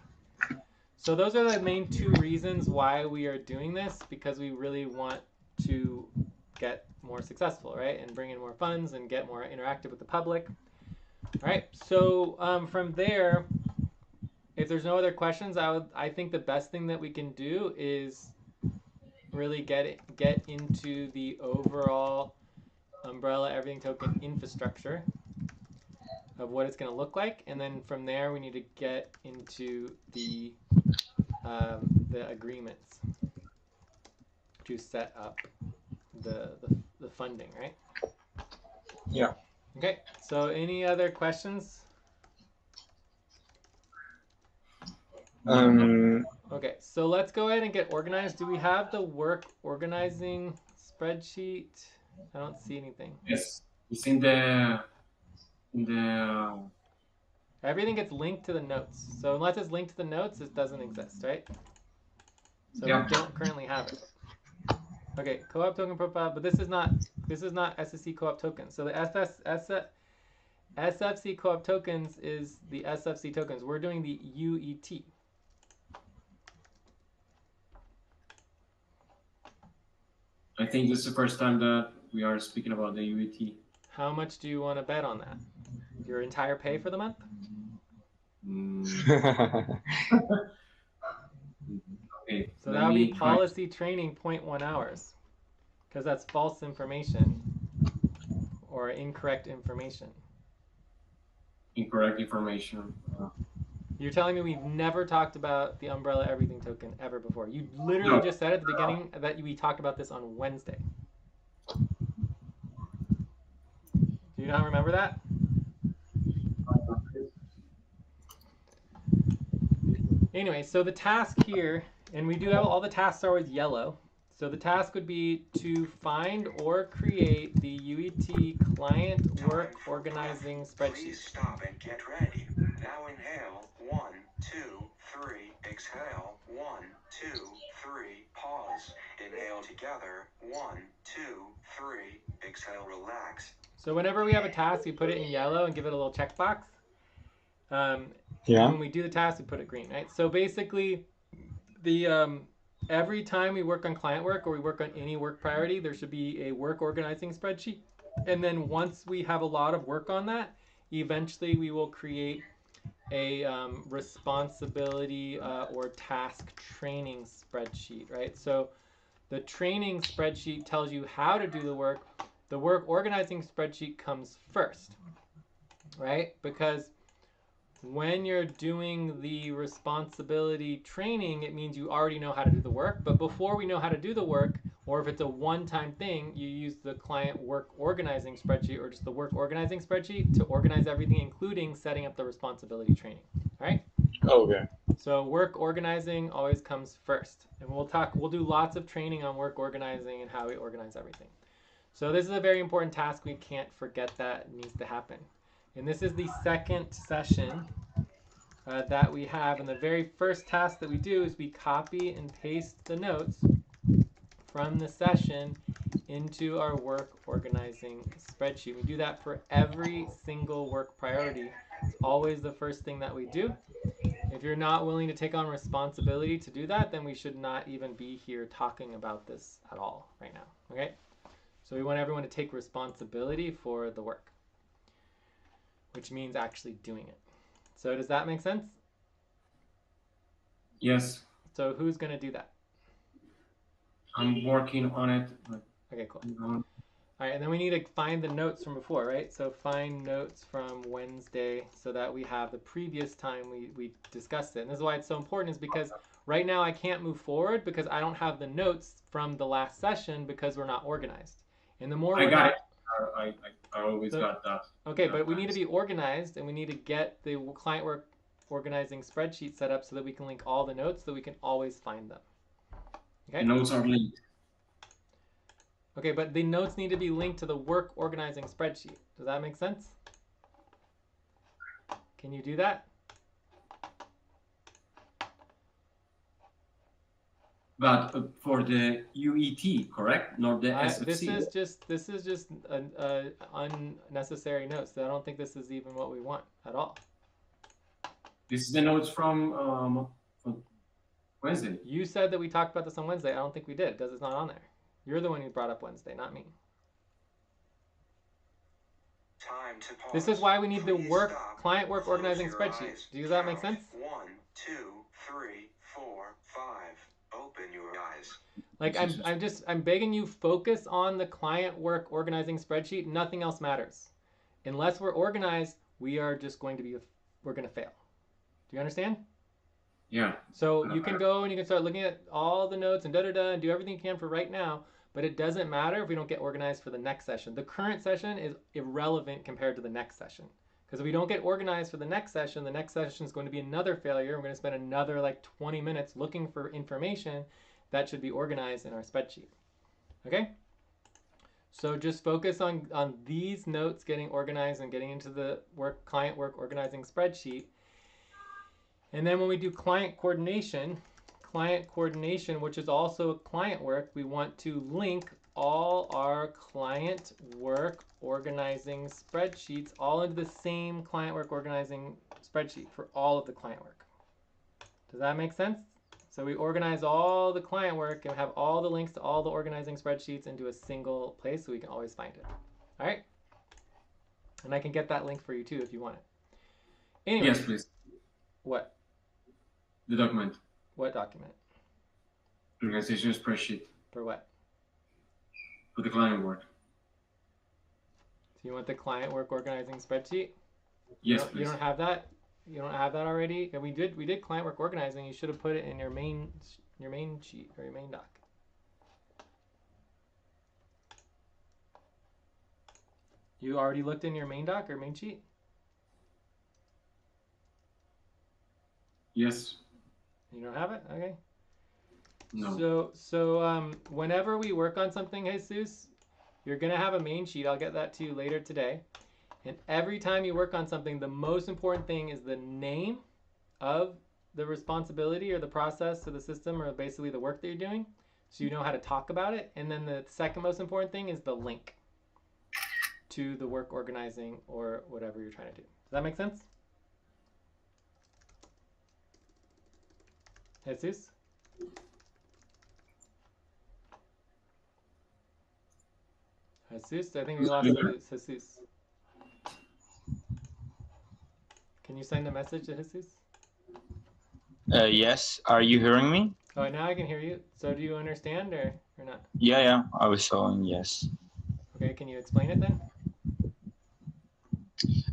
So those are the main two reasons why we are doing this, because we really want to get more successful, right? And bring in more funds and get more interactive with the public. All right. So from there, if there's no other questions, I think the best thing that we can do is really get into the overall Umbrella Everything Token infrastructure of what it's going to look like, and then from there we need to get into the agreements to set up the funding, right? Yeah. Okay. So any other questions? Okay, so let's go ahead and get organized. Do we have the work organizing spreadsheet? I don't see anything. Yes, it's in the Everything gets linked to the notes. So unless it's linked to the notes, it doesn't exist, right? So Yeah. we don't currently have it. Okay, co-op token profile, but this is not SFC co-op tokens. So the SFC co-op tokens is the SFC tokens. We're doing the UET. I think this is the first time that we are speaking about the UET. How much do you want to bet on that? Your entire pay for the month? Okay. So that would be policy training 0.1 hours, because that's false information or incorrect information. Incorrect information. You're telling me we've never talked about the Umbrella Everything token ever before. You literally just said at the beginning that we talked about this on Wednesday. Do you not remember that? Anyway, so the task here, and we do have all the tasks are always yellow. So the task would be to find or create the UET client work organizing spreadsheet. Please stop and get ready. Now inhale, 1, 2, 3, exhale, 1, 2, 3, pause. Inhale together, 1, 2, 3, exhale, relax. So whenever we have a task, we put it in yellow and give it a little checkbox. Yeah. When we do the task, we put it green, right? So basically, the every time we work on client work or we work on any work priority, there should be a work organizing spreadsheet. And then once we have a lot of work on that, eventually we will create a responsibility or task training spreadsheet, right? So the training spreadsheet tells you how to do the work. The work organizing spreadsheet comes first, right? Because when you're doing the responsibility training, it means you already know how to do the work. But before we know how to do the work, or if it's a one-time thing, you use the client work organizing spreadsheet or just the work organizing spreadsheet to organize everything, including setting up the responsibility training. All right? Okay. So work organizing always comes first. And we'll do lots of training on work organizing and how we organize everything. So this is a very important task. We can't forget that it needs to happen. And this is the second session that we have. And the very first task that we do is we copy and paste the notes from the session into our work organizing spreadsheet. We do that for every single work priority. It's always the first thing that we do. If you're not willing to take on responsibility to do that, then we should not even be here talking about this at all right now. Okay? So we want everyone to take responsibility for the work, which means actually doing it. So does that make sense? Yes. So who's going to do that? I'm working on it. Okay, cool. All right, and then we need to find the notes from before, right? So find notes from Wednesday so that we have the previous time we discussed it. And this is why it's so important, is because right now I can't move forward because I don't have the notes from the last session because we're not organized. And the more I got it. I always got that. Okay, but we need to be organized and we need to get the client work organizing spreadsheet set up so that we can link all the notes so that we can always find them. Okay? The notes are linked. Okay, but the notes need to be linked to the work organizing spreadsheet. Does that make sense? Can you do that? But for the UET, correct? Not the SFC. This is just an unnecessary notes. I don't think this is even what we want at all. This is the notes from Wednesday. You said that we talked about this on Wednesday. I don't think we did. It's not on there. You're the one who brought up Wednesday, not me. Time to pause. This is why we need the Please work stop. client work Close organizing your spreadsheet. eyes. Does that make Count. sense? 1, 2, 3, 4, 5. Open your eyes. Like I'm begging you, focus on the client work organizing spreadsheet. Nothing else matters. Unless we're organized, we are just going to we're going to fail. Do you understand? Yeah. So you can go and you can start looking at all the notes and and do everything you can for right now, but it doesn't matter if we don't get organized for the next session. The current session is irrelevant compared to the next session. Because if we don't get organized for the next session is going to be another failure. We're going to spend another like 20 minutes looking for information that should be organized in our spreadsheet. Okay? So just focus on these notes getting organized and getting into the client work organizing spreadsheet. And then when we do client coordination, which is also a client work, we want to link all our client work organizing spreadsheets all into the same client work organizing spreadsheet for all of the client work. Does that make sense? So we organize all the client work and have all the links to all the organizing spreadsheets into a single place so we can always find it. All right? And I can get that link for you too if you want it. Anyway. Yes, please. What? The document. What document? Organization spreadsheet. For what? For the client work. So you want the client work organizing spreadsheet? Yes, please. You don't have that? You don't have that already? And we did client work organizing. You should have put it in your main sheet or your main doc. You already looked in your main doc or main sheet? Yes. You don't have it? Okay. No. So whenever we work on something, Jesus, you're going to have a main sheet. I'll get that to you later today. And every time you work on something, the most important thing is the name of the responsibility or the process or the system or basically the work that you're doing. So you know how to talk about it. And then the second most important thing is the link to the work organizing or whatever you're trying to do. Does that make sense? Jesus? Jesus? I think we lost Jesus. Can you send a message to Jesus? Yes. Are you hearing me? Oh, now I can hear you. So do you understand or not? Yeah. I was showing yes. Okay, can you explain it then?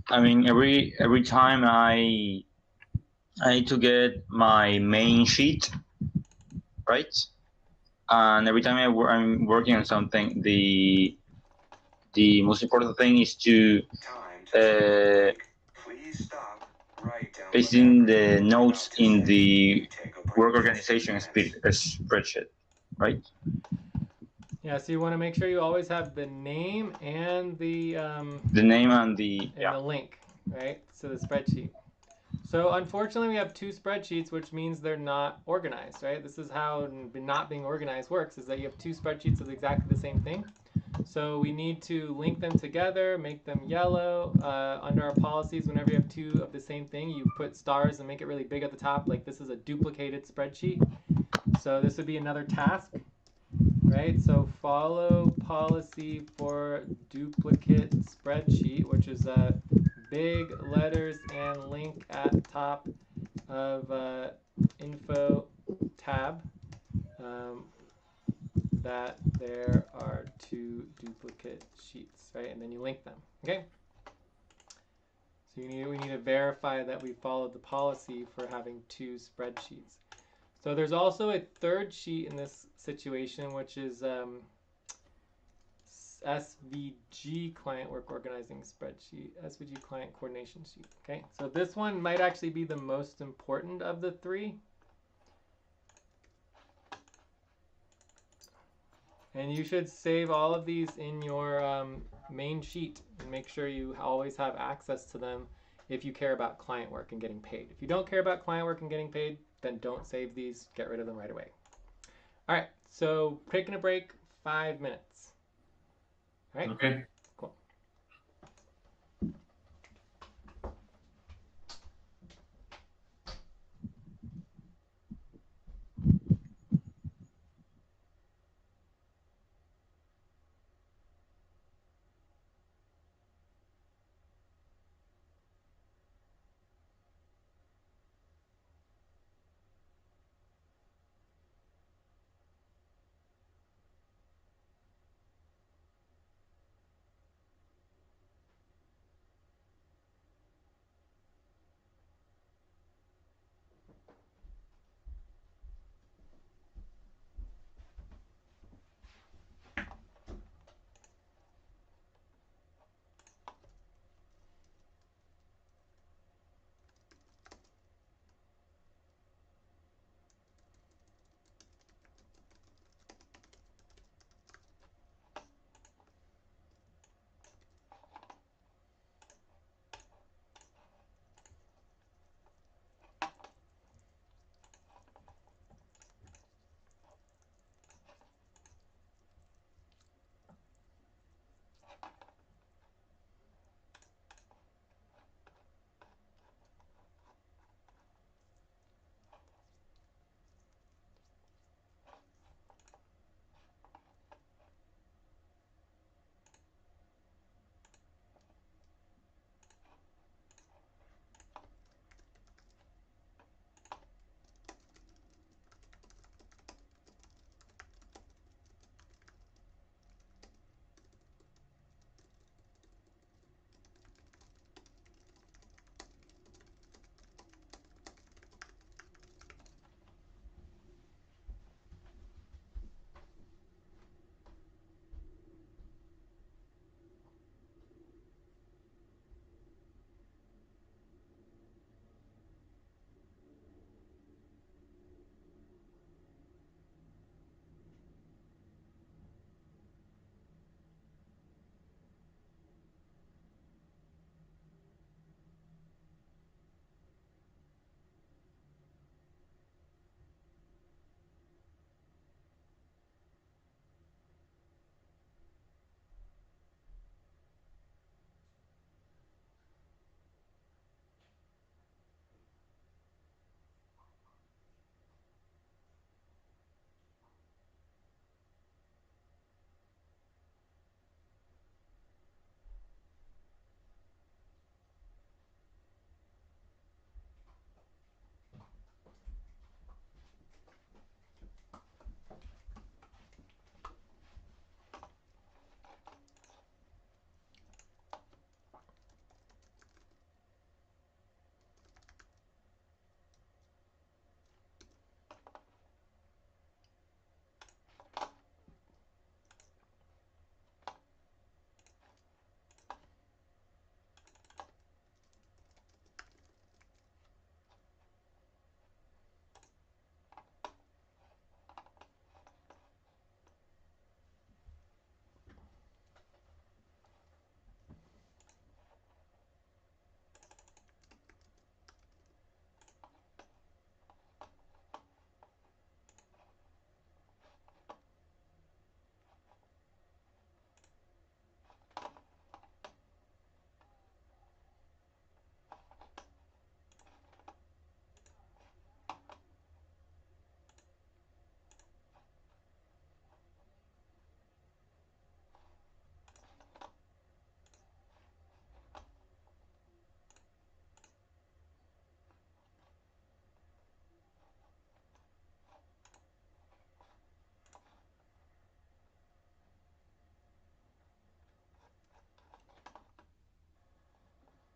I mean, every time I need to get my main sheet, right? And every time I'm working on something, the most important thing is to Please stop. Write down paste in whatever the you're notes about to in say. the Take a break work for organization 6 minutes. spreadsheet, right? Yeah, so you want to make sure you always have the name and the name and the the link, right? So the spreadsheet. So unfortunately, we have two spreadsheets, which means they're not organized, right? This is how not being organized works, is that you have two spreadsheets of exactly the same thing. So we need to link them together, make them yellow. Under our policies, whenever you have two of the same thing, you put stars and make it really big at the top, like this is a duplicated spreadsheet. So this would be another task, right? So follow policy for duplicate spreadsheet, which is big letters and link at top of info tab, that there are two duplicate sheets, right? And then you link them, okay? So we need to verify that we followed the policy for having two spreadsheets. So there's also a third sheet in this situation, which is SVG client work organizing spreadsheet, SVG client coordination sheet. Okay, so this one might actually be the most important of the three. And you should save all of these in your main sheet and make sure you always have access to them if you care about client work and getting paid. If you don't care about client work and getting paid, then don't save these. Get rid of them right away. All right, so taking a break, 5 minutes. All right? Okay. Cool.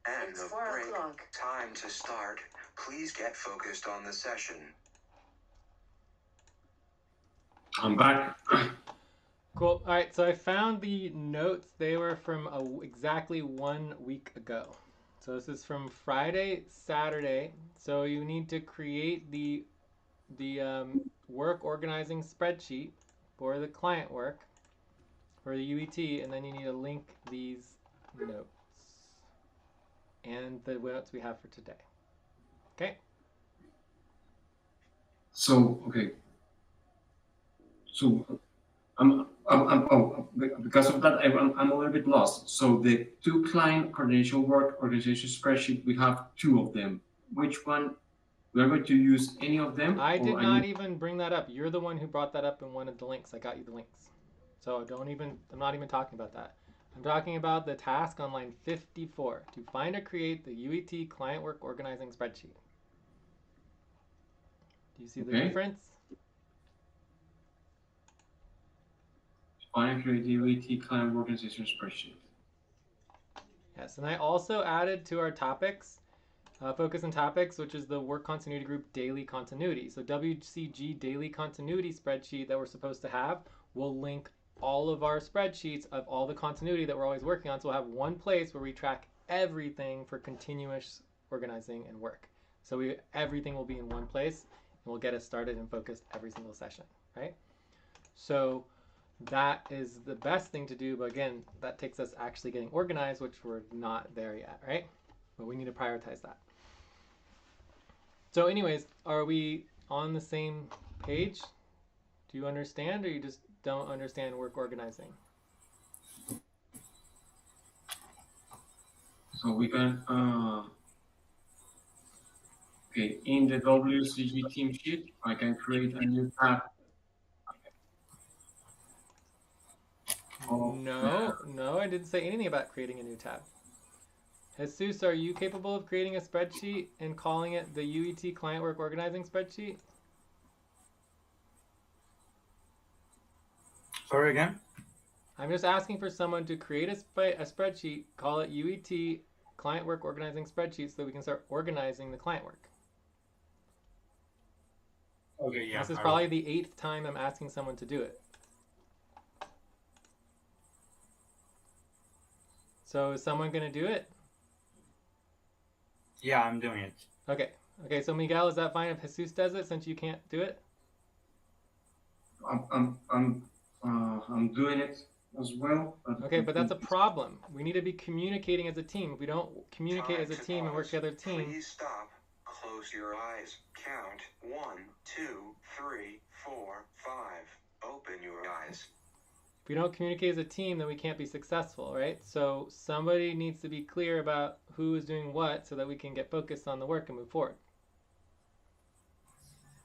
End It's of 4 break. o'clock. Time to start. Please get focused on the session. I'm back. Cool. All right, so I found the notes. They were from exactly 1 week ago. So this is from Friday, Saturday. So you need to create the work organizing spreadsheet for the client work for the UET, and then you need to link these notes and the notes we have for today. Okay. So okay. So because of that, I'm a little bit lost. So the two client coordination work organization spreadsheet, we have two of them. Which one? We are going to use any of them? I or did not even bring that up. You're the one who brought that up in one of the links. I got you the links. So I'm not even talking about that. I'm talking about the task on line 54 to find or create the UET client work organizing spreadsheet. Do you see the difference? Find and create the UET client work organization spreadsheet. Yes, and I also added to our topics, focus on topics, which is the work continuity group daily continuity. So WCG daily continuity spreadsheet that we're supposed to have will link all of our spreadsheets of all the continuity that we're always working on. So we'll have one place where we track everything for continuous organizing and work. So everything will be in one place and will get us started and focused every single session, right? So that is the best thing to do, but again, that takes us actually getting organized, which we're not there yet, right? But we need to prioritize that. So anyways, are we on the same page? Do you understand, or you just don't understand work organizing? So we can, okay, in the WCG team sheet, I can create a new tab. No, I didn't say anything about creating a new tab. Jesus, are you capable of creating a spreadsheet and calling it the UET client work organizing spreadsheet? Sorry again? I'm just asking for someone to create a spreadsheet, call it UET client work organizing spreadsheet so that we can start organizing the client work. Okay, yeah. This is probably the 8th time I'm asking someone to do it. So is someone going to do it? Yeah, I'm doing it. Okay. Okay, so Miguel, is that fine if Jesus does it since you can't do it? I'm doing it as well. Okay, but that's a problem. We need to be communicating as a team. If we don't communicate as a team and work together as a team. Please stop. Close your eyes. Count 1, 2, 3, 4, 5. Open your eyes. If we don't communicate as a team, then we can't be successful, right? So somebody needs to be clear about who is doing what so that we can get focused on the work and move forward.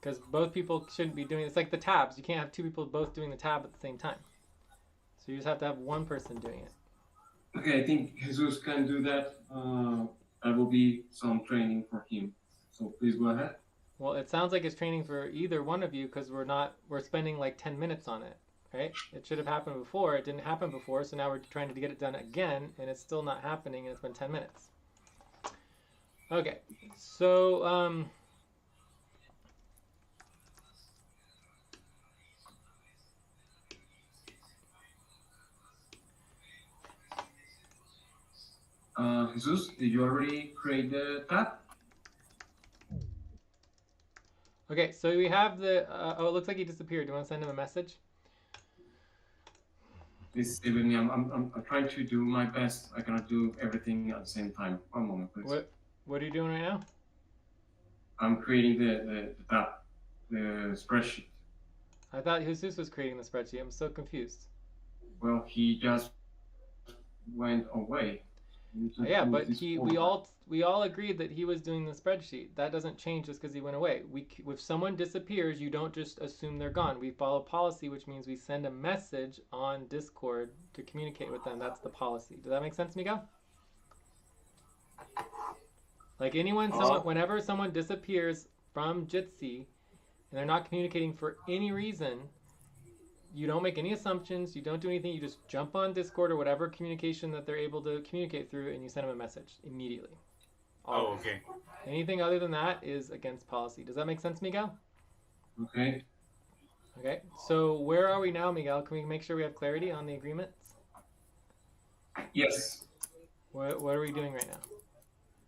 Because both people shouldn't be doing it. It's like the tabs. You can't have two people both doing the tab at the same time. So you just have to have one person doing it. Okay, I think Jesus can do that. That will be some training for him. So please go ahead. Well, it sounds like it's training for either one of you because we're spending like 10 minutes on it, right? It should have happened before. It didn't happen before, so now we're trying to get it done again, and it's still not happening, and it's been 10 minutes. Okay, so Jesus, did you already create the tab? okay, so we have the, oh, it looks like he disappeared. Do you want to send him a message? Please stay with me. I'm trying to do my best. I cannot do everything at the same time. One moment, please. What are you doing right now? I'm creating the tab, the spreadsheet. I thought Jesus was creating the spreadsheet. I'm so confused. Well, he just went away. Yeah, but we all agreed that he was doing the spreadsheet. That doesn't change just because he went away. If someone disappears, you don't just assume they're gone. We follow policy, which means we send a message on Discord to communicate with them. That's the policy. Does that make sense, Miguel? Like whenever someone disappears from Jitsi and they're not communicating for any reason, you don't make any assumptions, you don't do anything, you just jump on Discord or whatever communication that they're able to communicate through, and you send them a message immediately. Oh, okay. Anything other than that is against policy. Does that make sense, Miguel? Okay. Okay, so where are we now, Miguel? Can we make sure we have clarity on the agreements? Yes. What are we doing right now?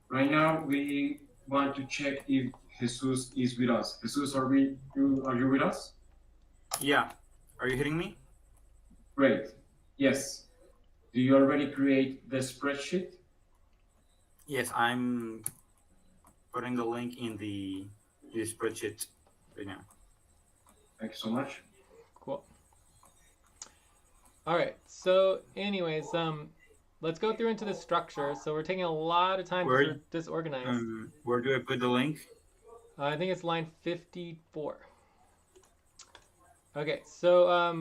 Right now, we want to check if Jesus is with us. Jesus, are you with us? Yeah. Are you hitting me? Great. Yes. Do you already create the spreadsheet? Yes, I'm putting the link in the spreadsheet right now. Thank you so much. Cool. All right. So, anyways, let's go through into the structure. So we're taking a lot of time because we're disorganized. Where do I put the link? I think it's line 54. Okay. So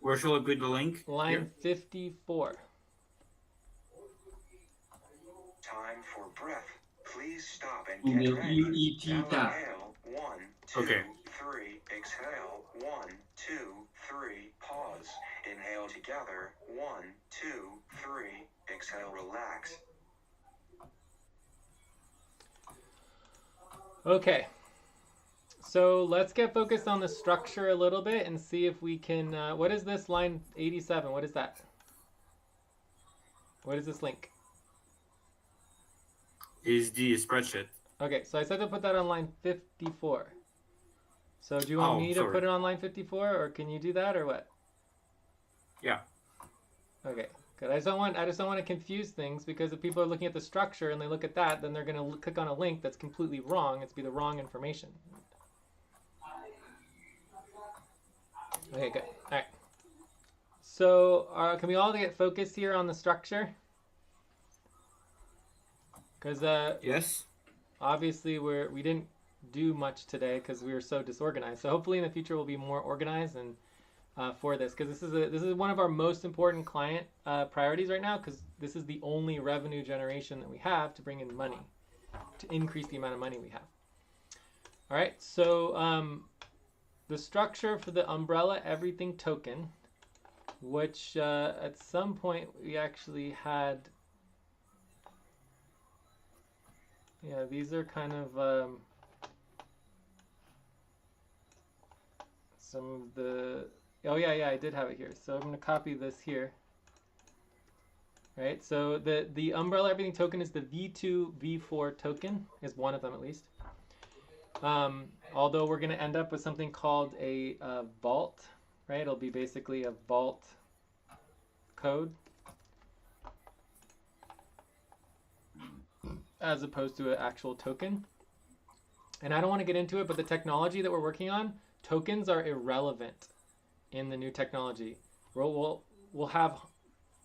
where shall I put the link? Line 54. Time for breath. Please stop and In get the ready. EET Now tab. inhale. 1, 2, Okay. 3. Exhale. 1, 2, 3. Pause. Inhale together. 1, 2, 3. Exhale. Relax. Okay. So let's get focused on the structure a little bit and see if we can. What is this line 87? What is that? What is this link? Is the spreadsheet. Okay, so I said to put that on line 54. So do you want me to put it on line 54, or can you do that, or what? Yeah. Okay, good. I just don't want to confuse things, because if people are looking at the structure and they look at that, then they're going to click on a link that's completely wrong. It's be the wrong information. Okay, good. All right. So can we all get focused here on the structure? Because yes, obviously we didn't do much today because we were so disorganized. So hopefully in the future we'll be more organized and for this, because this is one of our most important client priorities right now, because this is the only revenue generation that we have to bring in money, to increase the amount of money we have. All right, so the structure for the umbrella everything token, which at some point we actually had. Yeah, these are kind of some of the. Oh yeah, I did have it here. So I'm going to copy this here. Right. So the umbrella everything token is the V2 V4 token, is one of them at least. Although we're going to end up with something called a vault, right? It'll be basically a vault code, as opposed to an actual token. And I don't want to get into it, but the technology that we're working on, tokens are irrelevant in the new technology. We'll have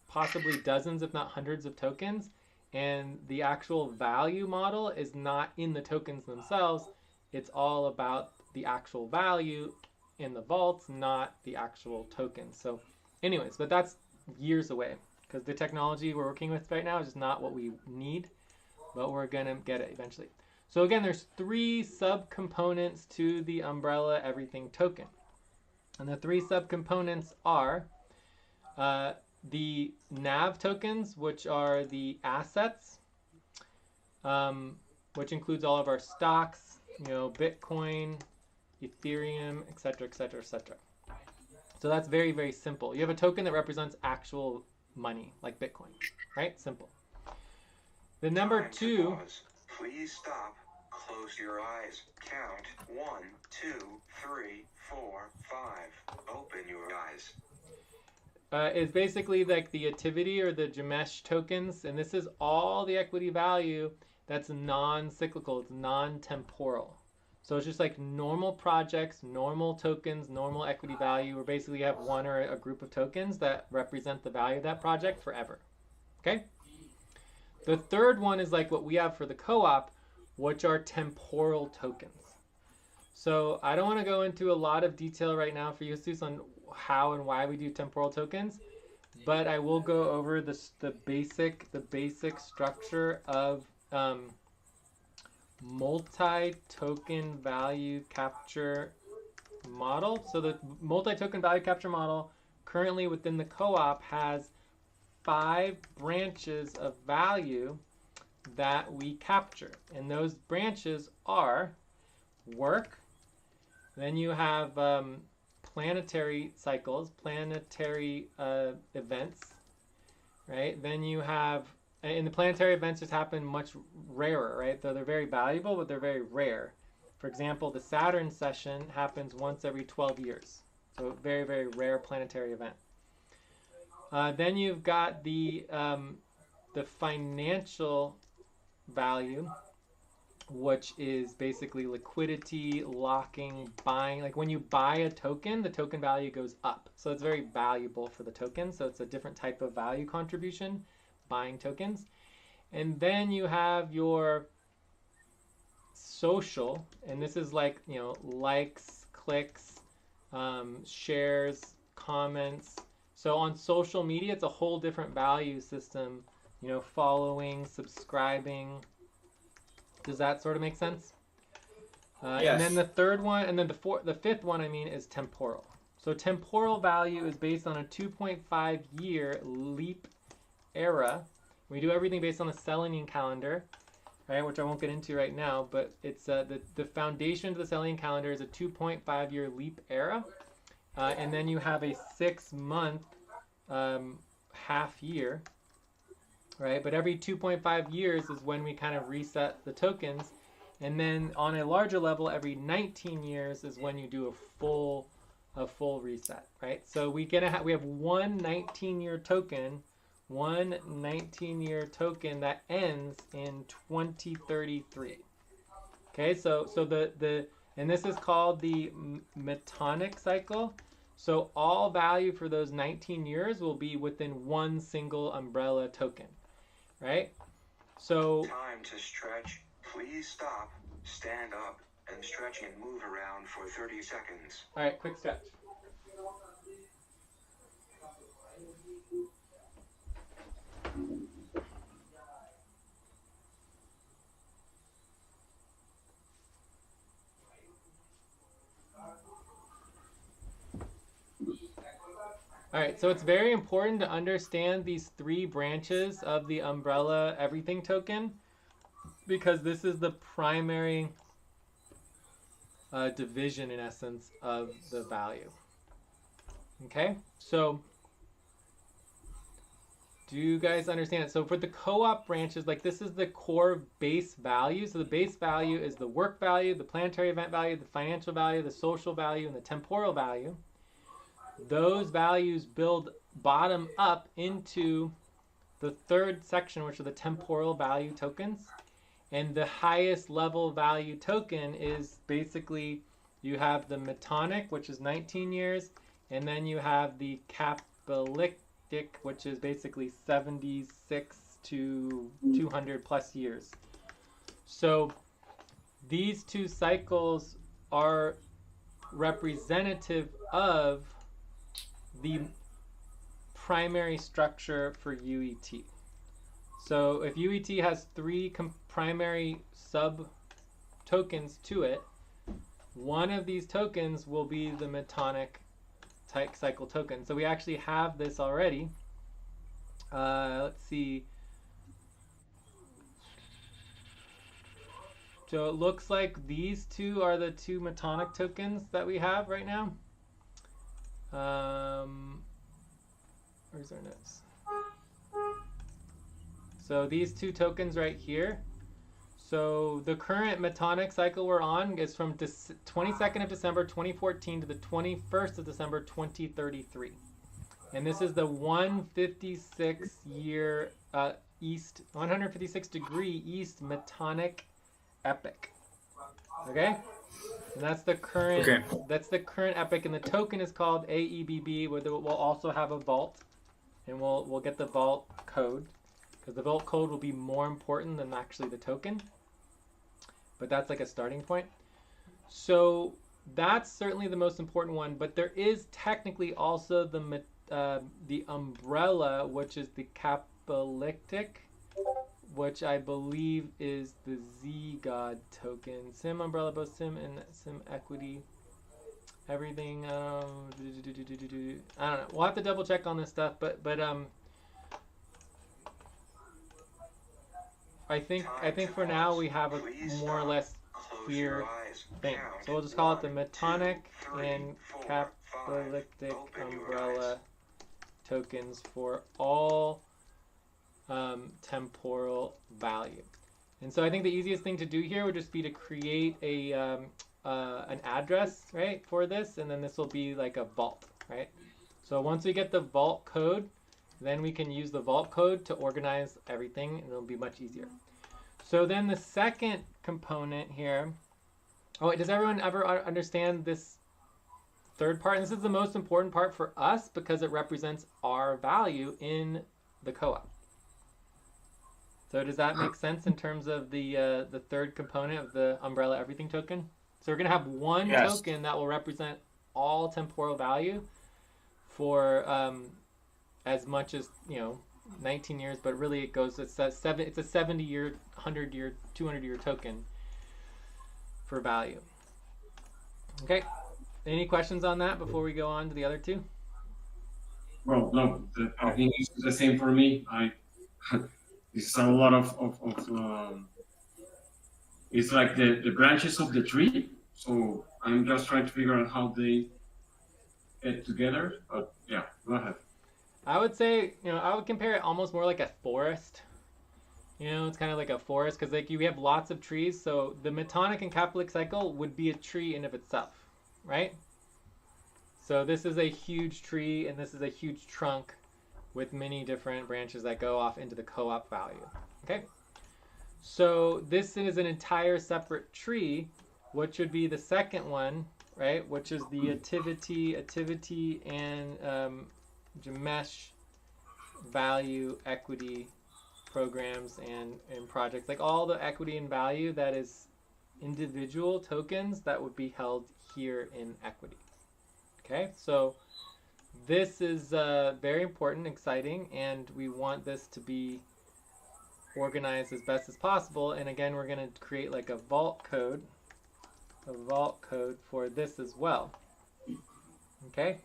possibly dozens, if not hundreds, of tokens, and the actual value model is not in the tokens themselves. It's all about the actual value in the vaults, not the actual tokens. So anyways, but that's years away, because the technology we're working with right now is just not what we need, but we're going to get it eventually. So again, there's 3 subcomponents to the umbrella everything token. And the 3 subcomponents are the NAV tokens, which are the assets, which includes all of our stocks, Bitcoin, Ethereum, etc., etc., etc. So that's very, very simple. You have a token that represents actual money, like Bitcoin, right? Simple. The number 2. Please stop. Close your eyes. Count 1, 2, 3, 4, 5. Open your eyes. Is basically like the activity or the Jamesh tokens, and this is all the equity value that's non-cyclical, it's non-temporal. So it's just like normal projects, normal tokens, normal equity value, where basically you have one or a group of tokens that represent the value of that project forever. Okay? The third one is like what we have for the co-op, which are temporal tokens. So I don't want to go into a lot of detail right now for you, Jesus, on how and why we do temporal tokens, but I will go over the basic structure of multi-token value capture model. So the multi-token value capture model currently within the co-op has 5 branches of value that we capture, and those branches are work, Then you have planetary cycles, planetary events, right? Then you have, and the planetary events just happen much rarer, right? So they're very valuable, but they're very rare. For example, the Saturn session happens once every 12 years. So very, very rare planetary event. Then you've got the financial value, which is basically liquidity, locking, buying. Like when you buy a token, the token value goes up. So it's very valuable for the token. So it's a different type of value contribution, buying tokens. And then you have your social, and this is like, you know, likes, clicks, shares, comments. So on social media, it's a whole different value system, you know, following, subscribing. Does that sort of make sense? Yes. And then the third one, and then the fifth one, I mean, is temporal. So temporal value is based on a 2.5 year leap era. We do everything based on the Selenian calendar, right, which I won't get into right now, but it's the foundation of the Selenian calendar is a 2.5 year leap era. And then you have a 6-month half year, right? But every 2.5 years is when we kind of reset the tokens. And then on a larger level, every 19 years is when you do a full reset, right? So we have one 19-year token, that ends in 2033. Okay, so and this is called the Metonic cycle. So all value for those 19 years will be within one single umbrella token, right? So Time to stretch. Please stop, stand up, and stretch and move around for 30 seconds. all right, quick stretch. All right, so it's very important to understand these 3 branches of the umbrella everything token, because this is the primary division, in essence, of the value. Okay, so do you guys understand it? So for the co-op branches, like this is the core base value. So the base value is the work value, the planetary event value, the financial value, the social value, and the temporal value. Those values build bottom up into the third section, which are the temporal value tokens. And the highest level value token is basically, you have the Metonic, which is 19 years, and then you have the Capitalistic, which is basically 76 to 200 plus years. So these 2 cycles are representative of the primary structure for UET. So if UET has 3 primary sub tokens to it, one of these tokens will be the Metonic type cycle token. So we actually have this already. Let's see. So it looks like these 2 are the 2 Metonic tokens that we have right now. Where's our notes? So these 2 tokens right here. So the current Metonic cycle we're on is from 22nd of December 2014 to the 21st of December 2033. And this is the 156 year east, 156 degree east Metonic epoch. Okay? And that's the current epoch, and the token is called AEBB, where we'll also have a vault, and we'll get the vault code, because the vault code will be more important than actually the token. But that's like a starting point. So that's certainly the most important one, but there is technically also the umbrella, which is the Capitalistic, which I believe is the Z-God token. Sim umbrella, both Sim and Sim equity. Everything, I don't know. We'll have to double check on this stuff, but I think for now we have a more or less clear thing. Count. So we'll just call it the 1, Metonic 2, 3, and 4, 5. Capitalistic Open your umbrella eyes. tokens for all temporal value. And so I think the easiest thing to do here would just be to create a an address, right, for this, and then this will be like a vault, right? So once we get the vault code, then we can use the vault code to organize everything, and it'll be much easier. So then the second component here, oh wait, does everyone ever understand this third part? And this is the most important part for us because it represents our value in the co-op. So does that make sense in terms of the third component of the umbrella everything token? So we're going to have one Yes. token that will represent all temporal value for as much as 19 years, but really it goes. It's a 70-year, 100-year, 200-year token for value. Okay. Any questions on that before we go on to the other two? Well, no, I think it's the same for me. It's a lot of it's like the branches of the tree. So I'm just trying to figure out how they get together. But yeah, go ahead. I would say, I would compare it almost more like a forest. It's kind of like a forest because like you have lots of trees. So the Metonic and Catholic cycle would be a tree in of itself, right? So this is a huge tree and this is a huge trunk with many different branches that go off into the co-op value. Okay. So this is an entire separate tree, which would be the second one, right? Which is the activity and Jamesh value equity programs and projects, like all the equity and value that is individual tokens that would be held here in equity. Okay, so this is very important, exciting, and we want this to be organized as best as possible. And again, we're going to create like a vault code for this as well. Okay.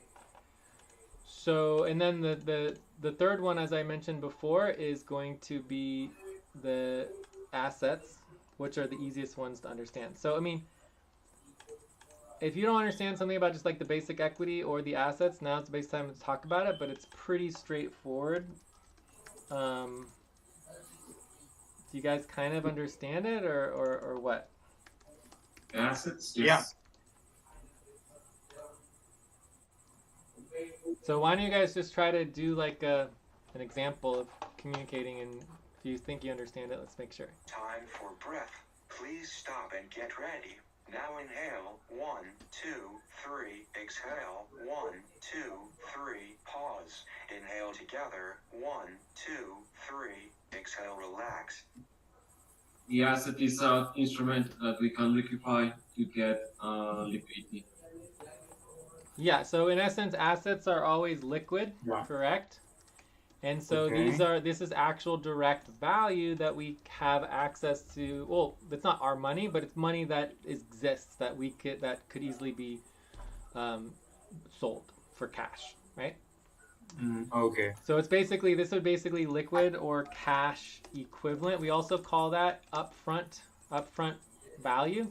So, and then the third one, as I mentioned before, is going to be the assets, which are the easiest ones to understand. So, I mean, if you don't understand something about just like the basic equity or the assets, now it's the best time to talk about it, but it's pretty straightforward. Do you guys kind of understand it or what? Assets? Yeah. So why don't you guys just try to do like an example of communicating, and if you think you understand it, let's make sure. Time for breath. Please stop and get ready. Now inhale. 1, 2, 3. Exhale. 1, 2, 3. Pause. Inhale together. 1, 2, 3. Exhale. Relax. The asset is an instrument that we can liquefy to get liquidity. Yeah, so in essence, assets are always liquid, Yeah. correct? And so Okay. this is actual direct value that we have access to. Well, it's not our money, but it's money that exists that could easily be sold for cash, right? Okay. So this would basically liquid or cash equivalent. We also call that upfront value,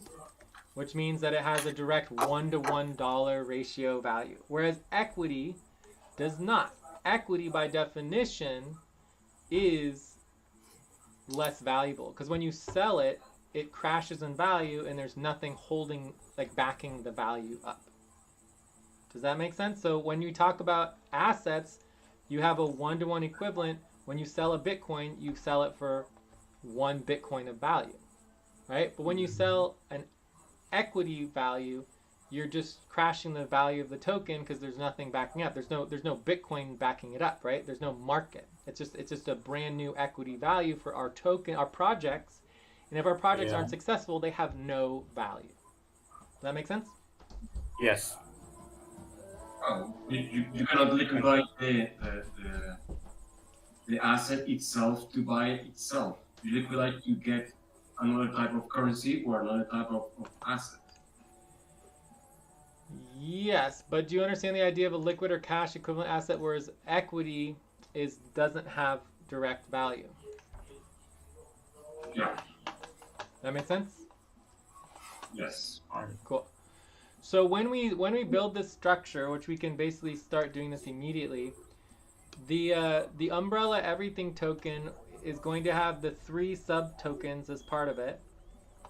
which means that it has a direct $1 ratio value, whereas equity does not. Equity by definition is less valuable because when you sell it, it crashes in value and there's nothing holding, like backing the value up. Does that make sense? So when you talk about assets, you have a 1-to-1 equivalent. When you sell a Bitcoin, you sell it for 1 Bitcoin of value, right? But when you sell an equity value, you're just crashing the value of the token because there's nothing backing up. There's no Bitcoin backing it up, right? There's no market. It's just a brand new equity value for our token, our projects. And if our projects aren't successful, they have no value. Does that make sense? Yes. Oh, you cannot liquefy the asset itself to buy itself. You liquidate to get another type of currency or another type of asset. Yes, but do you understand the idea of a liquid or cash equivalent asset, whereas equity doesn't have direct value? Yeah. That make sense? Yes. Cool. So when we build this structure, which we can basically start doing this immediately, the umbrella everything token is going to have the 3 sub tokens as part of it,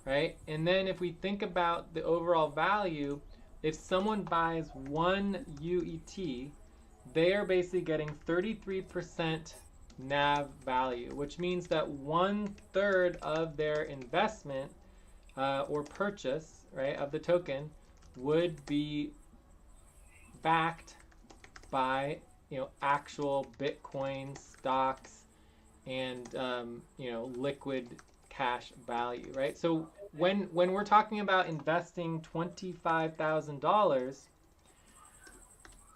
right? And then if we think about the overall value, if someone buys 1 UET, they are basically getting 33% NAV value, which means that 1/3 of their investment or purchase, right, of the token would be backed by, actual Bitcoin stocks and, liquid cash value, right? So when we're talking about investing $25,000,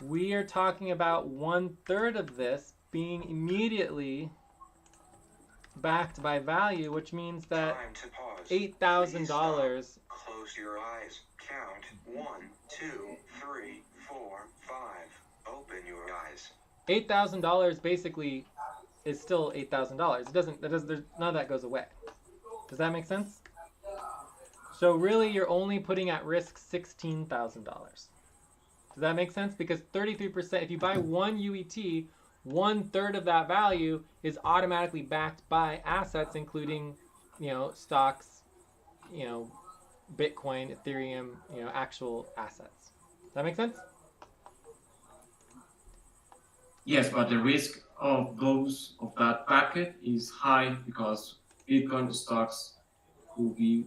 we are talking about 1/3 of this being immediately backed by value, which means that Time to pause. $8,000. Close your eyes. Count 1, 2, 3, 4, 5. Open your eyes. $8,000 basically is still $8,000. None of that goes away. Does that make sense? So really, you're only putting at risk $16,000. Does that make sense? Because 33%, if you buy 1 UET, 1/3 of that value is automatically backed by assets, including, stocks, Bitcoin, Ethereum, actual assets. Does that make sense? Yes, but the risk of that packet is high because Bitcoin stocks will be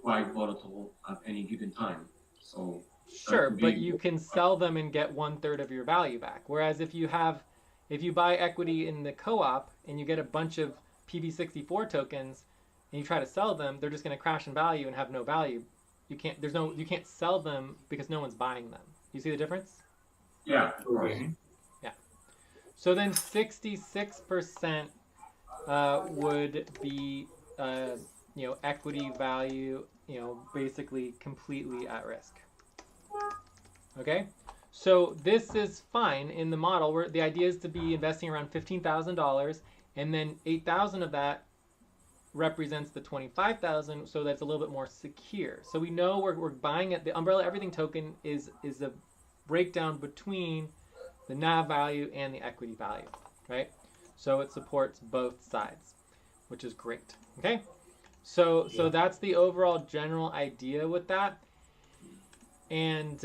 quite volatile at any given time. So sure, but you can sell them and get 1/3 of your value back. Whereas if you buy equity in the co-op and you get a bunch of PV64 tokens and you try to sell them, they're just going to crash in value and have no value. You can't sell them because no one's buying them. You see the difference? Yeah. Okay. Yeah. So then 66% would be equity value, basically completely at risk. Okay? So this is fine in the model where the idea is to be investing around $15,000, and then 8,000 of that represents the 25,000, so that's a little bit more secure. So we know we're buying it. The umbrella everything token is a breakdown between the NAV value and the equity value, right? So it supports both sides, which is great. Okay, so that's the overall general idea with that. And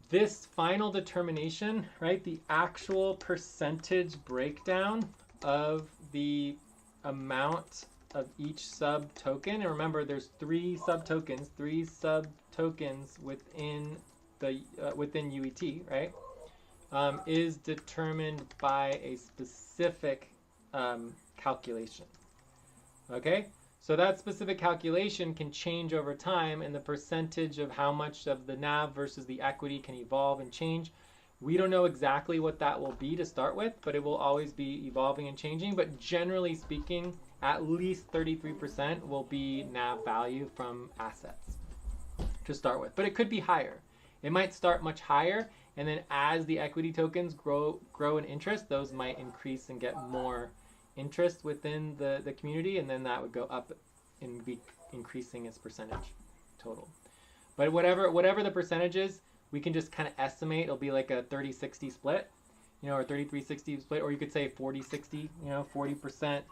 this final determination, right, the actual percentage breakdown of the amount of each sub token, and remember there's 3 sub tokens within the within UET, right, is determined by a specific calculation. Okay, so that specific calculation can change over time, and the percentage of how much of the NAV versus the equity can evolve and change. We don't know exactly what that will be to start with, but it will always be evolving and changing. But generally speaking, at least 33% will be NAV value from assets to start with. But it could be higher. It might start much higher, and then as the equity tokens grow in interest, those might increase and get more interest within the community, and then that would go up and be increasing its percentage total. But whatever the percentage is, we can just kind of estimate. It'll be like a 30-60 split, or 33-60 split, or you could say 40-60, 40%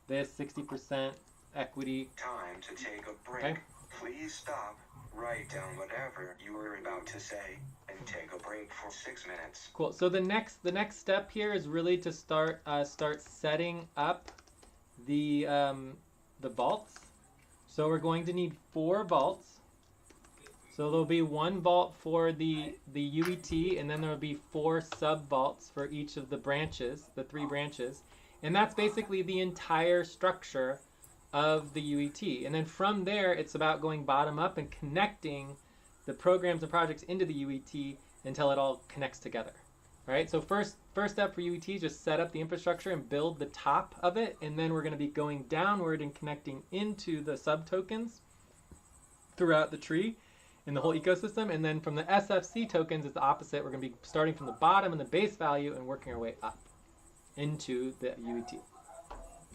this, 60% equity. Time to take a break. Okay. Please stop, write down whatever you were about to say, and take a break for 6 minutes. Cool. So the next step here is really to start setting up the vaults. So we're going to need 4 vaults. So there'll be 1 vault for the UET, and then there'll be 4 sub vaults for each of the branches, the 3 branches, and that's basically the entire structure of the UET. And then from there, it's about going bottom up and connecting the programs and projects into the UET until it all connects together. All right. So first step for UET is just set up the infrastructure and build the top of it, and then we're going to be going downward and connecting into the sub tokens throughout the tree in the whole ecosystem. And then from the SFC tokens, it's the opposite. We're going to be starting from the bottom in the base value and working our way up into the UET.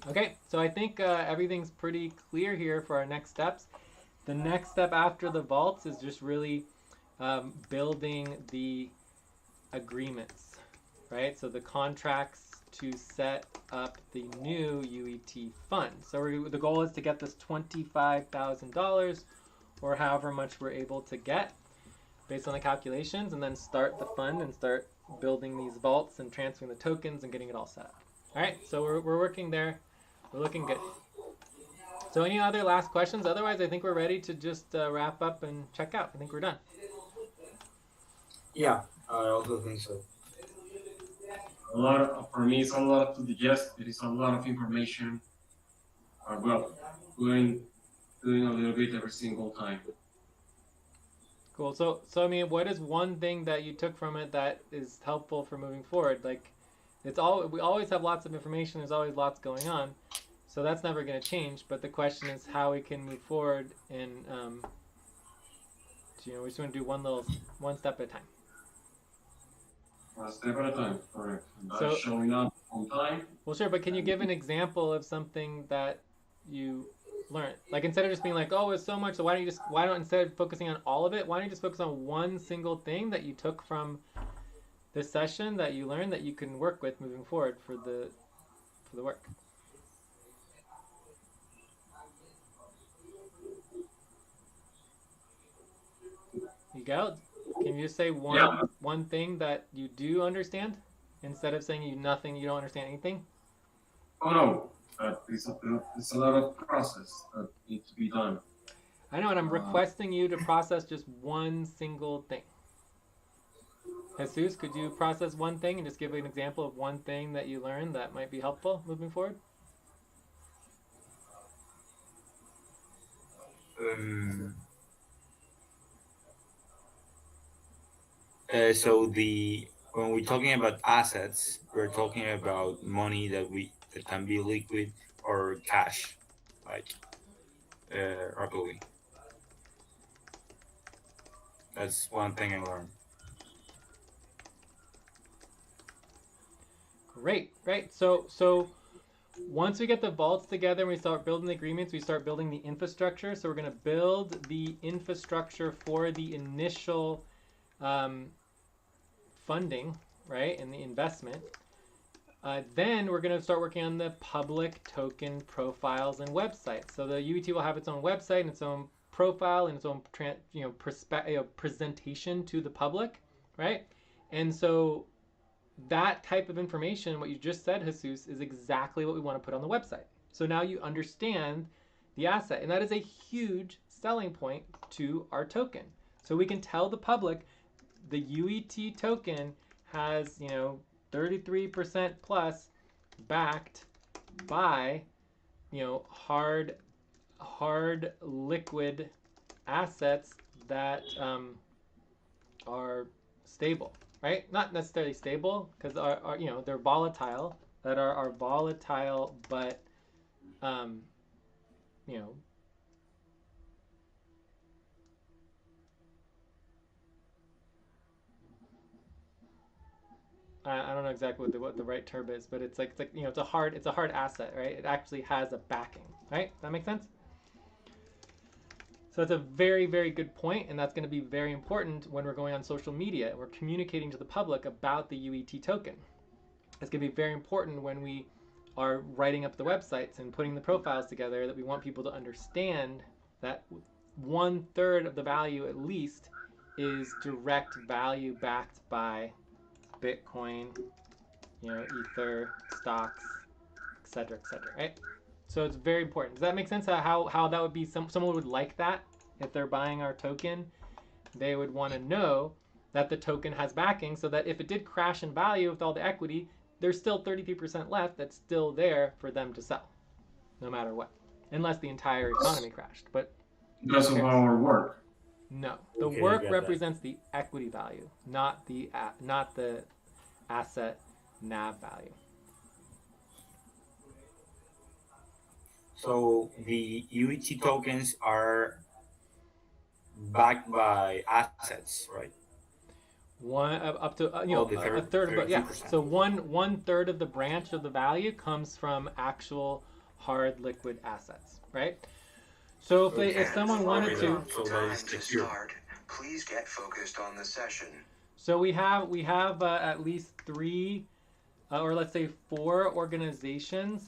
Okay, so I think everything's pretty clear here for our next steps. The next step after the vaults is just really building the agreements, right? So the contracts to set up the new UET fund. So the goal is to get this $25,000 or however much we're able to get based on the calculations, and then start the fund and start building these vaults and transferring the tokens and getting it all set up. All right, so we're working there. We're looking good. So any other last questions? Otherwise, I think we're ready to just wrap up and check out. I think we're done. Yeah, I also think so. For me, it's a lot to digest. It is a lot of information. Well, doing a little bit every single time. Cool. So I mean, what is one thing that you took from it that is helpful for moving forward? Like, we always have lots of information. There's always lots going on, so that's never going to change. But the question is how we can move forward, and we just want to do one step at a time. One step at a time, correct. So showing up on time. Well, sure, but can you give an example of something that you learned? Like, instead of just being like, oh, it's so much, so why don't instead of focusing on all of it, why don't you just focus on one single thing that you took from this session that you learned that you can work with moving forward for the work? Miguel, can you just say one thing that you do understand instead of saying you don't understand anything? Oh no, it's a lot of process that needs to be done. I know, and I'm requesting you to process just one single thing. Jesus, could you process one thing and just give an example of one thing that you learned that might be helpful moving forward? So when we're talking about assets, we're talking about money that can be liquid or cash, like rapidly. That's one thing I learned. Great. So once we get the vaults together and we start building the agreements, we start building the infrastructure. So we're going to build the infrastructure for the initial funding, right, and the investment. Then we're going to start working on the public token profiles and websites. So the UET will have its own website and its own profile and its own presentation to the public, right? And so that type of information, what you just said, Jesus, is exactly what we want to put on the website. So now you understand the asset, and that is a huge selling point to our token. So we can tell the public the UET token has, 33% plus backed by, hard liquid assets that are stable, right? Not necessarily stable because are they're volatile, that are volatile, but I don't know exactly what the right term is, but it's like it's a hard asset, right? It actually has a backing, right? Does that make sense? So that's a very, very good point, and that's going to be very important when we're going on social media and we're communicating to the public about the UET token. It's going to be very important when we are writing up the websites and putting the profiles together, that we want people to understand that 1/3 of the value at least is direct value backed by Bitcoin, Ether, stocks, etc., right? So it's very important. Does that make sense? How that would be? Someone would like that if they're buying our token. They would want to know that the token has backing, so that if it did crash in value with all the equity, there's still 33% left that's still there for them to sell, no matter what, unless the entire economy crashed. But because of our work. No, the work represents the equity value, not the asset NAV value. So the UET tokens are backed by assets, right? Up to a third, but yeah. So 1/3 of the branch of the value comes from actual hard liquid assets, right? So if And someone wanted to, so that time is to secure. start. Please get focused on the session. so we have at least 3, or let's say 4 organizations,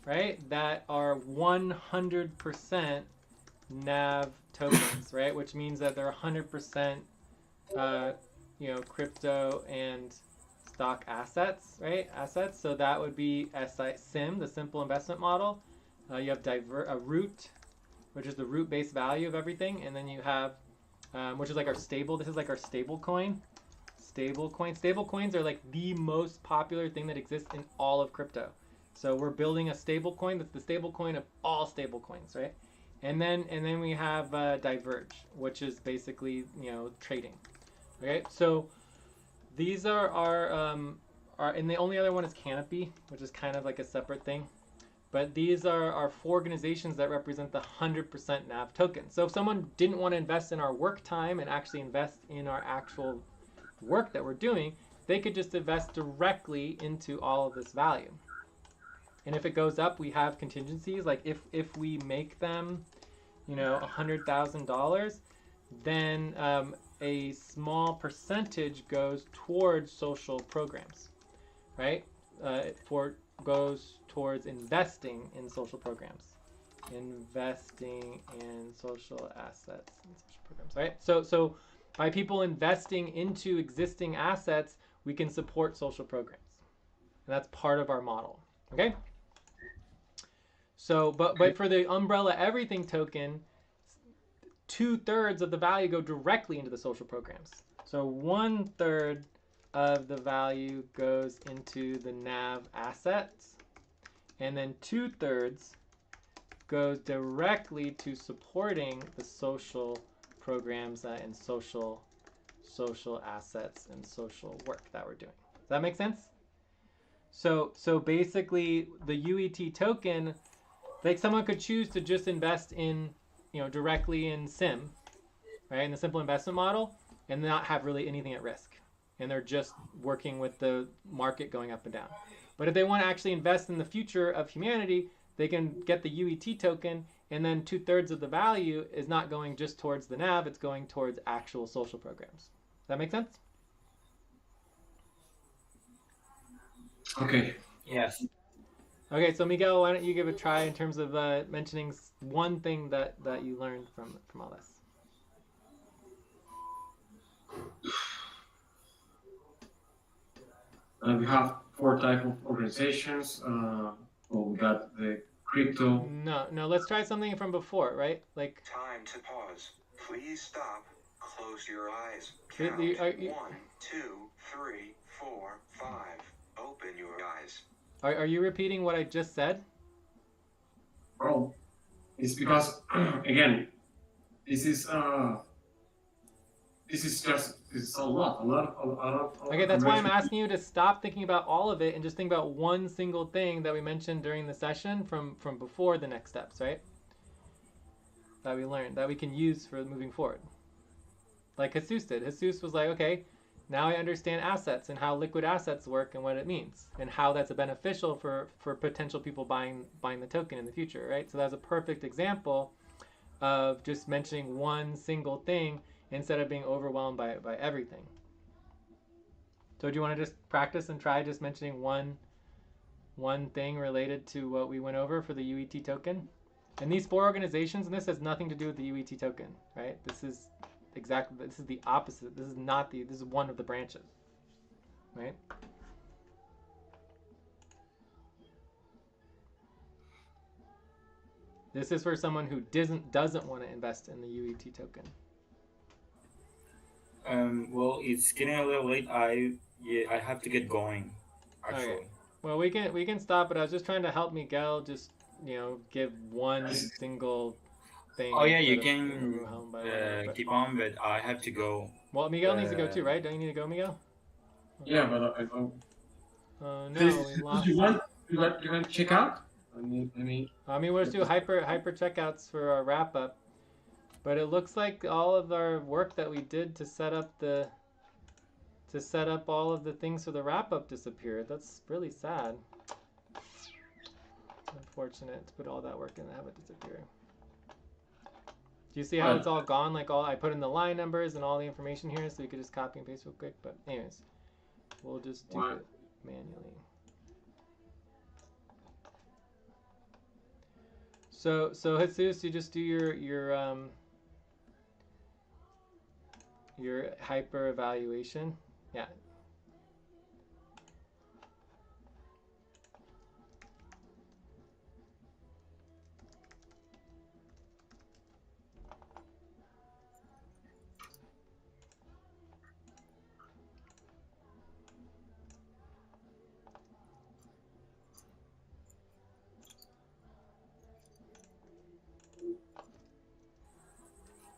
right, that are 100% NAV tokens, right, which means that they're 100% crypto and stock assets, right? Assets. So that would be SIM, the simple investment model. You have root, which is the root-based value of everything, and then you have, which is like our stable. This is like our stable coin. Stable coins are like the most popular thing that exists in all of crypto. So we're building a stable coin that's the stable coin of all stable coins, right? And then we have Diverge, which is basically trading. Okay, so these are and the only other one is Canopy, which is kind of like a separate thing. But these are our 4 organizations that represent the 100% NAV token. So if someone didn't want to invest in our work time and actually invest in our actual work that we're doing, they could just invest directly into all of this value. And if it goes up, we have contingencies. Like if we make them, $100,000, then a small percentage goes towards social programs, right? Goes towards investing in social programs, investing in social assets and social programs, right? So by people investing into existing assets, we can support social programs, and that's part of our model. Okay. So, but for the umbrella everything token, 2/3 of the value go directly into the social programs. So 1/3 of the value goes into the NAV assets, and then 2/3 goes directly to supporting the social programs and social assets and social work that we're doing. Does that make sense? So basically, the UET token, like someone could choose to just invest in, directly in SIM, right, in the simple investment model, and not have really anything at risk, and they're just working with the market going up and down. But if they want to actually invest in the future of humanity, they can get the UET token, and then 2/3 of the value is not going just towards the NAV, it's going towards actual social programs. Does that make sense? Okay. Yes. Okay, so Miguel, why don't you give a try in terms of mentioning one thing that you learned from all this? We have 4 type of organizations. We got the crypto. No, let's try something from before, right? Like Time to pause. Please stop. Close your eyes. The- Count. the- 1, 2, 3, 4, 5. Open your eyes. are you repeating what I just said? Well, it's because again, this is a lot. Okay, that's why I'm asking you to stop thinking about all of it and just think about one single thing that we mentioned during the session from before the next steps, right? That we learned, that we can use for moving forward. Like Jesus did. Jesus was like, okay, now I understand assets and how liquid assets work and what it means and how that's beneficial for potential people buying the token in the future, right? So that's a perfect example of just mentioning one single thing instead of being overwhelmed by everything. So do you want to just practice and try just mentioning one thing related to what we went over for the UET token? And these 4 organizations, and this has nothing to do with the UET token, right? This is the opposite. This is one of the branches, right? This is for someone who doesn't want to invest in the UET token. Well, it's getting a little late. I have to get going. Actually. Okay. Well, we can stop, but I was just trying to help Miguel just give one single thing. Oh yeah, you instead of can overwhelmed by whatever, but- keep on, but I have to go. Well, Miguel needs to go too, right? Don't you need to go, Miguel? Yeah, but No, we lost. you want to check out? I mean, we'll just do hyper checkouts for our wrap up. But it looks like all of our work that we did to set up all of the things for the wrap up disappeared. That's really sad. Unfortunate to put all that work in and have it disappear. Do you see how it's all gone? Like I put in the line numbers and all the information here, so you could just copy and paste real quick. But anyways, we'll just do it manually. So Jesus, you just do your hyper evaluation. Yeah.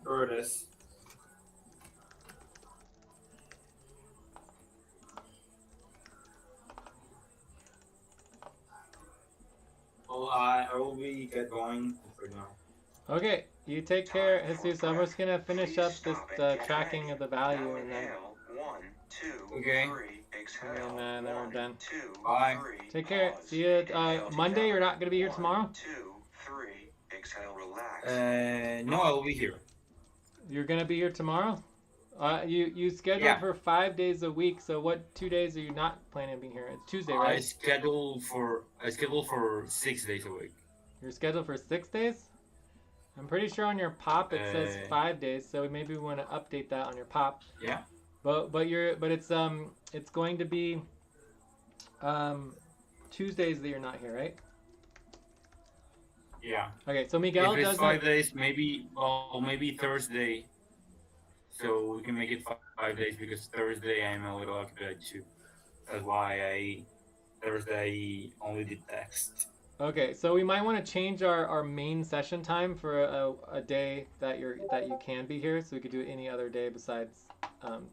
There it is. Well, I will get going for now. Okay, you take care, Jesus. I'm just gonna finish up this tracking of the value, and then. 1, 2, Okay. 3, exhale. And then we're done. 2, Bye. 3, Take care. pause. See you Inhale Monday. You're not together. gonna be here 1, tomorrow. 2, 3, exhale, relax. No, I will be here. You're gonna be here tomorrow. You scheduled for 5 days a week. So what 2 days are you not planning on being here? It's Tuesday, right? I scheduled for 6 days a week. You're scheduled for 6 days. I'm pretty sure on your pop it says 5 days. So maybe we want to update that on your pop. Yeah. But it's going to be Tuesdays that you're not here, right? Yeah. Okay, so Miguel if it's doesn't. 5 days, maybe Thursday. So we can make it 5 days because Thursday I'm a little occupied too. That's why Thursday only did text. Okay, so we might want to change our main session time for a day that you can be here, so we could do it any other day besides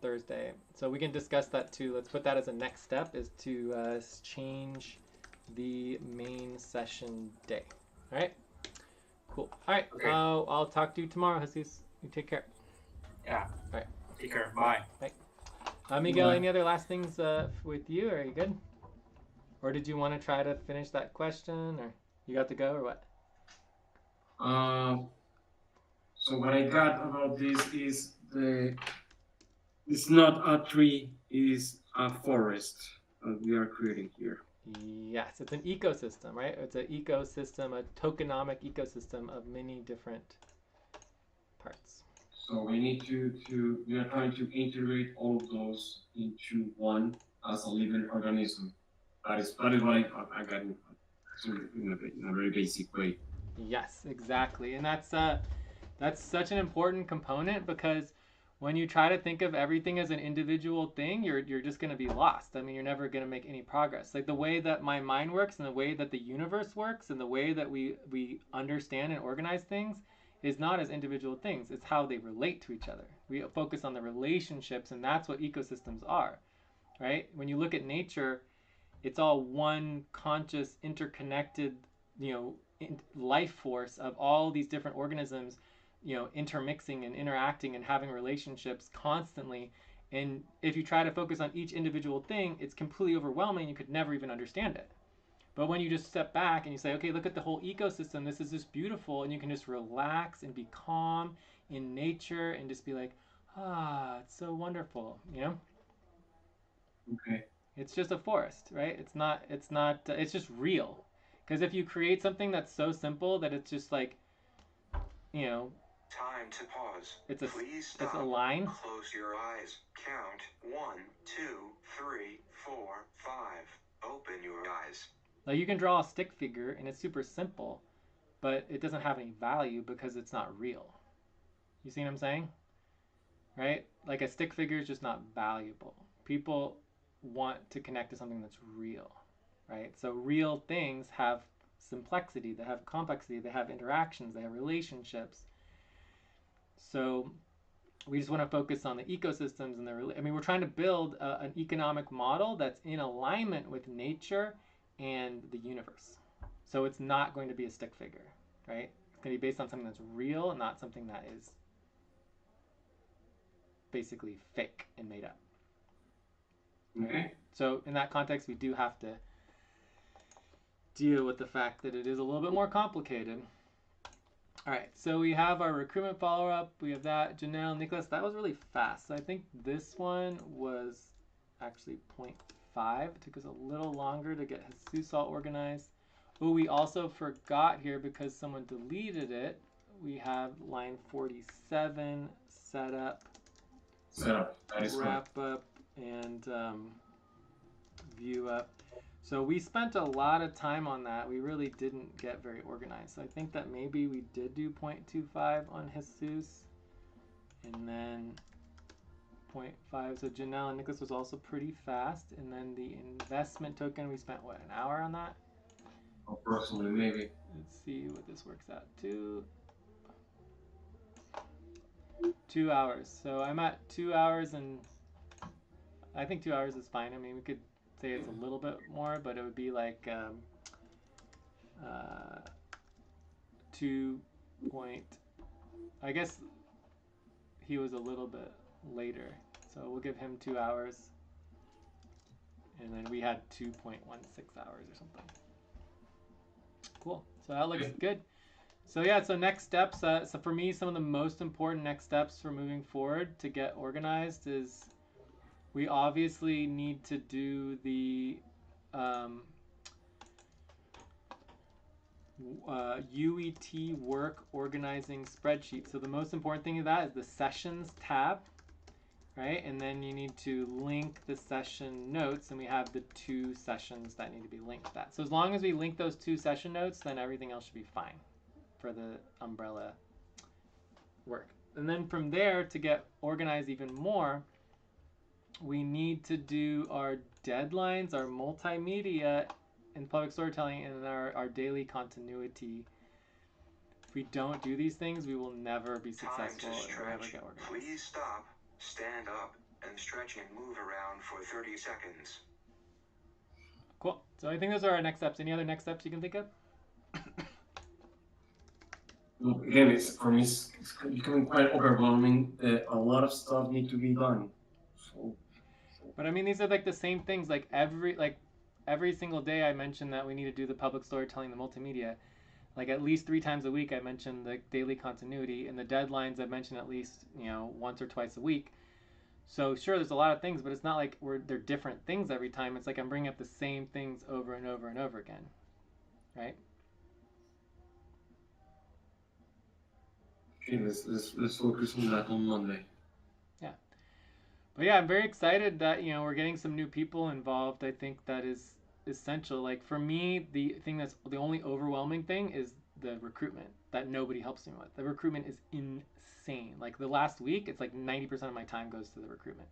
Thursday. So we can discuss that too. Let's put that as a next step, is to change the main session day. All right, cool. All right, Okay. I'll talk to you tomorrow, Jesus. You take care. Yeah. All right. Take care. Bye. Miguel, Bye. any other last things with you? Are you good? Or did you want to try to finish that question, or you got to go, or what? So what I got about this is it's not a tree, it's a forest that we are creating here. Yes, it's an ecosystem, right? It's an ecosystem, a tokenomic ecosystem of many different parts. So we need we are trying to integrate all of those into one as a living organism. That is what I got in a very basic way. Yes, exactly. And that's such an important component, because when you try to think of everything as an individual thing, you're just going to be lost. I mean, you're never going to make any progress. Like the way that my mind works and the way that the universe works and the way that we understand and organize things is not as individual things. It's how they relate to each other. We focus on the relationships, and that's what ecosystems are, right? When you look at nature, it's all one conscious, interconnected, life force of all these different organisms, intermixing and interacting and having relationships constantly. And if you try to focus on each individual thing, it's completely overwhelming. You could never even understand it. But when you just step back and you say, okay, look at the whole ecosystem, this is just beautiful, and you can just relax and be calm in nature and just be like, it's so wonderful, Okay. It's just a forest, right? It's just real. Because if you create something that's so simple that it's just like, Time to pause. Please stop. it's a line. Close your eyes. Count 1, 2, 3, 4, 5. Open your eyes. Like you can draw a stick figure and it's super simple, but it doesn't have any value because it's not real. You see what I'm saying? Right? Like a stick figure is just not valuable. People want to connect to something that's real, right? So real things have complexity, they have complexity, they have interactions, they have relationships. So we just want to focus on the ecosystems and we're trying to build an economic model that's in alignment with nature and the universe. So it's not going to be a stick figure, right? It's going to be based on something that's real and not something that is basically fake and made up. Okay. So in that context, we do have to deal with the fact that it is a little bit more complicated. All right, so we have our recruitment follow-up. We have that. Janelle, Nicholas, that was really fast. So I think this one was actually 0.5. It took us a little longer to get Jesus all organized. Oh, we also forgot here because someone deleted it. We have line 47, setup, That is correct. wrap up, and view up. So we spent a lot of time on that. We really didn't get very organized. So I think that maybe we did do 0.25 on Jesus and then 0.5. So Janelle and Nicholas was also pretty fast. And then the investment token, we spent what, an hour on that? Approximately, maybe. Let's see what this works out to. 2 hours. So I'm at 2 hours, and I think 2 hours is fine. I mean, we could say it's a little bit more, but it would be like 2 point. I guess he was a little bit later, so we'll give him 2 hours, and then we had 2.16 hours or something. Cool. So that looks good. So yeah, so next steps. So for me, some of the most important next steps for moving forward to get organized is we obviously need to do the UET work organizing spreadsheet. So the most important thing of that is the sessions tab, right? And then you need to link the session notes, and we have the 2 sessions that need to be linked to that. So as long as we link those 2 session notes, then everything else should be fine for the umbrella work. And then from there, to get organized even more, we need to do our deadlines, our multimedia and public storytelling, and our daily continuity. If we don't do these things, we will never be successful and we'll never get organized. Please stop, stand up, and stretch and move around for 30 seconds. Cool. So I think those are our next steps. Any other next steps you can think of? Well, again, for me, it's becoming quite overwhelming. A lot of stuff need to be done. So. But I mean, these are like the same things. Like every single day, I mentioned that we need to do the public storytelling, the multimedia. Like at least 3 times a week, I mentioned the daily continuity, and the deadlines I mentioned at least once or twice a week. So sure, there's a lot of things, but it's not like they're different things every time. It's like I'm bringing up the same things over and over and over again, right? Okay, let's focus on that on Monday. Yeah. But yeah, I'm very excited that we're getting some new people involved. I think that is essential. Like for me, the thing that's the only overwhelming thing is the recruitment that nobody helps me with. The recruitment is insane. Like the last week, it's like 90% of my time goes to the recruitment.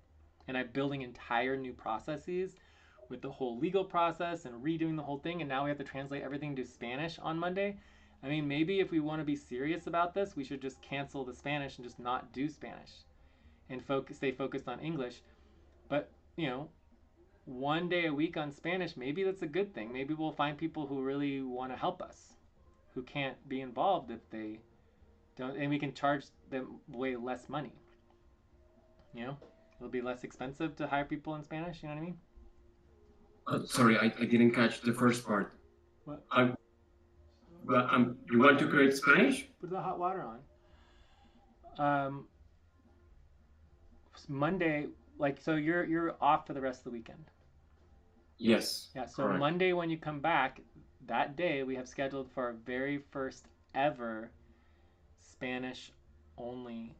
And I'm building entire new processes with the whole legal process and redoing the whole thing. And now we have to translate everything to Spanish on Monday. I mean, maybe if we want to be serious about this, we should just cancel the Spanish and just not do Spanish and stay focused on English. But, 1 day a week on Spanish, maybe that's a good thing. Maybe we'll find people who really want to help us, who can't be involved if they don't, and we can charge them way less money. It'll be less expensive to hire people in Spanish, you know what I mean? Sorry, I didn't catch the first part. What? You want to create Spanish? Put the hot water on. Monday, so you're off for the rest of the weekend. Yes. Yeah, so correct. Monday when you come back, that day we have scheduled for our very first ever Spanish only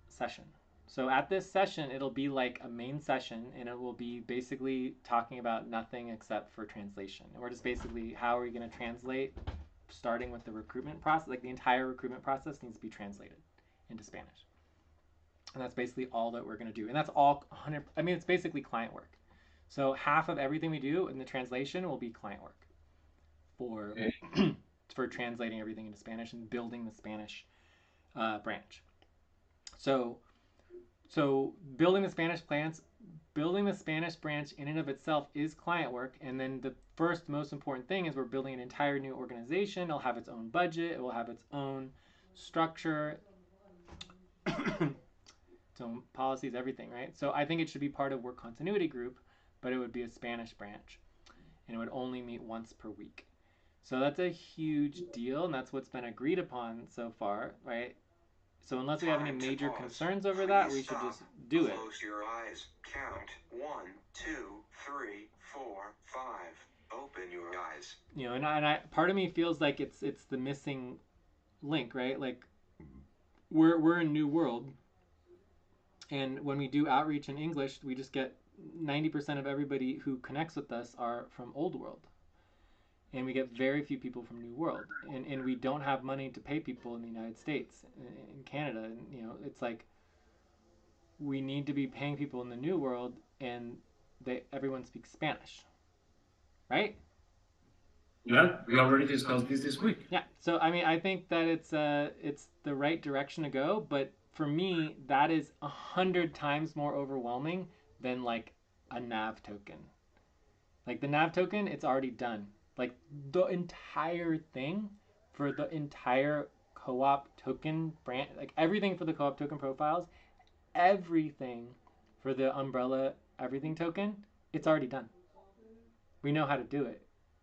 session. So at this session, it'll be like a main session, and it will be basically talking about nothing except for translation. And we're just basically, how are we going to translate, starting with the recruitment process. Like the entire recruitment process needs to be translated into Spanish. And that's basically all that we're going to do. And that's all 100, it's basically client work. So half of everything we do in the translation will be client work for translating everything into Spanish and building the Spanish branch. So building the Spanish branch in and of itself is client work. And then the first most important thing is we're building an entire new organization. It'll have its own budget. It will have its own structure, its own policies, everything, right? So I think it should be part of Work Continuity Group, but it would be a Spanish branch. And it would only meet once per week. So that's a huge deal, and that's what's been agreed upon so far, right? So unless we have any Time to major pause. concerns over Please that, we should stop. just do it. Close your eyes. Count 1, 2, 3, 4, 5. Open your eyes. You know, and I part of me feels like it's the missing link, right? Like we're in New World, and when we do outreach in English, we just get 90% of everybody who connects with us are from Old World. And we get very few people from New World. And we don't have money to pay people in the United States, in Canada. And, you know, it's like we need to be paying people in the New World, and everyone speaks Spanish, right? Yeah, we already discussed this week. Yeah. So I mean, I think that it's the right direction to go, but for me, that is 100 times more overwhelming than like a nav token. Like the nav token, it's already done. Like the entire thing for the entire co-op token brand, like everything for the co-op token profiles, everything for the umbrella everything token, it's already done. We know how to do it.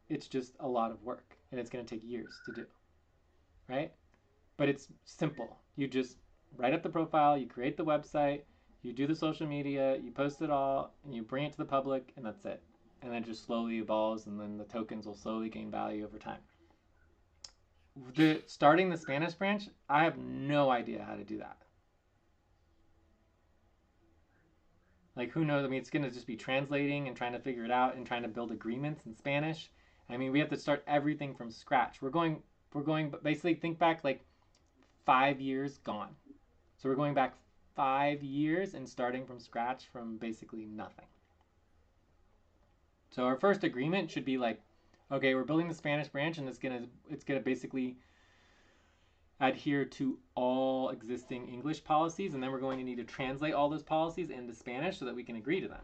It's just a lot of work, and it's going to take years to do, right? But it's simple. You just write up the profile, you create the website, you do the social media, you post it all, and you bring it to the public, and that's it. And then it just slowly evolves, and then the tokens will slowly gain value over time. Starting the Spanish branch, I have no idea how to do that. Like, who knows? I mean, it's going to just be translating and trying to figure it out and trying to build agreements in Spanish. I mean, we have to start everything from scratch. We're going, basically think back like 5 years gone. So we're going back 5 years and starting from scratch from basically nothing. So our first agreement should be like, okay, we're building the Spanish branch, and it's gonna basically adhere to all existing English policies, and then we're going to need to translate all those policies into Spanish so that we can agree to them.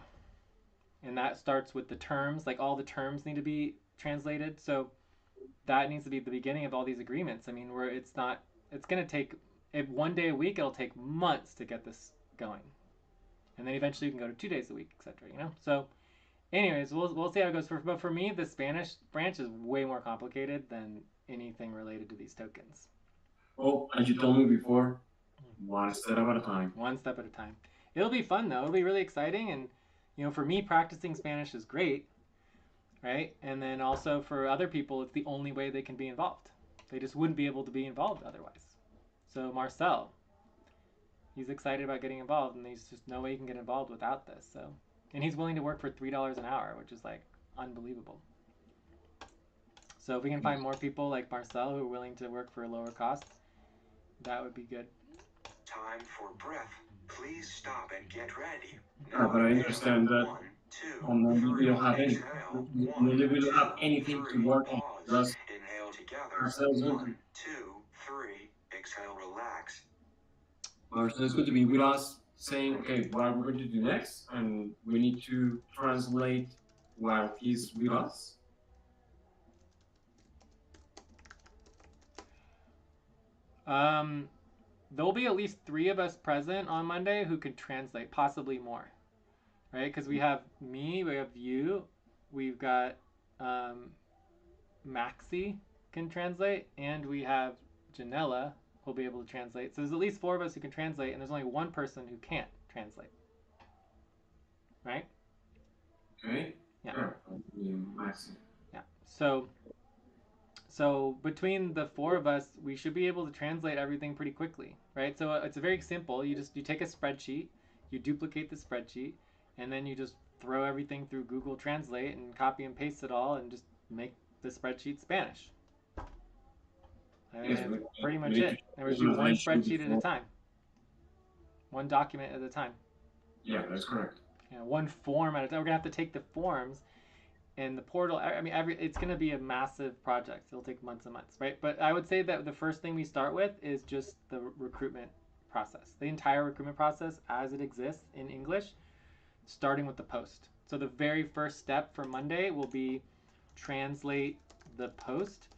And that starts with the terms, like all the terms need to be translated. So that needs to be the beginning of all these agreements. I mean, it's going to take, if 1 day a week, it'll take months to get this going. And then eventually you can go to 2 days a week, etc. You know? So anyways, we'll see how it goes. But for me, the Spanish branch is way more complicated than anything related to these tokens. Oh, as you told me before, one step at a time. One step at a time. It'll be fun though. It'll be really exciting, and you know, for me, practicing Spanish is great, right? And then also for other people, it's the only way they can be involved. They just wouldn't be able to be involved otherwise. So Marcel, he's excited about getting involved, and there's just no way he can get involved without this. So, and he's willing to work for $3 an hour, which is like unbelievable. So if we can find more people like Marcel who are willing to work for a lower cost, that would be good. Time for breath. Please stop and get ready. But I understand that on Monday we don't have any. Monday we don't have anything to work on. Just inhale together. ourselves. 1, 2, 3. Exhale, relax. So it's good to be with us, saying, okay, what are we going to do next? And we need to translate while he's with us. There'll be at least 3 of us present on Monday who can translate, possibly more, right? Because we have me, we have you, we've got Maxi can translate, and we have Janella who'll be able to translate. So there's at least 4 of us who can translate, and there's only 1 person who can't translate, right? Okay. Yeah. Sure. Maxi. Yeah. So between the 4 of us, we should be able to translate everything pretty quickly, right? So it's very simple. You take a spreadsheet, you duplicate the spreadsheet, and then you just throw everything through Google Translate and copy and paste it all, and just make the spreadsheet Spanish. I mean, that's pretty much it. And we do one spreadsheet at a time, one document at a time. Yeah, that's correct. You know, one form at a time. We're gonna have to take the forms and the portal. I mean, it's gonna be a massive project. It'll take months and months, right? But I would say that the first thing we start with is just the recruitment process, the entire recruitment process as it exists in English, starting with the post. So the very first step for Monday will be translate the post,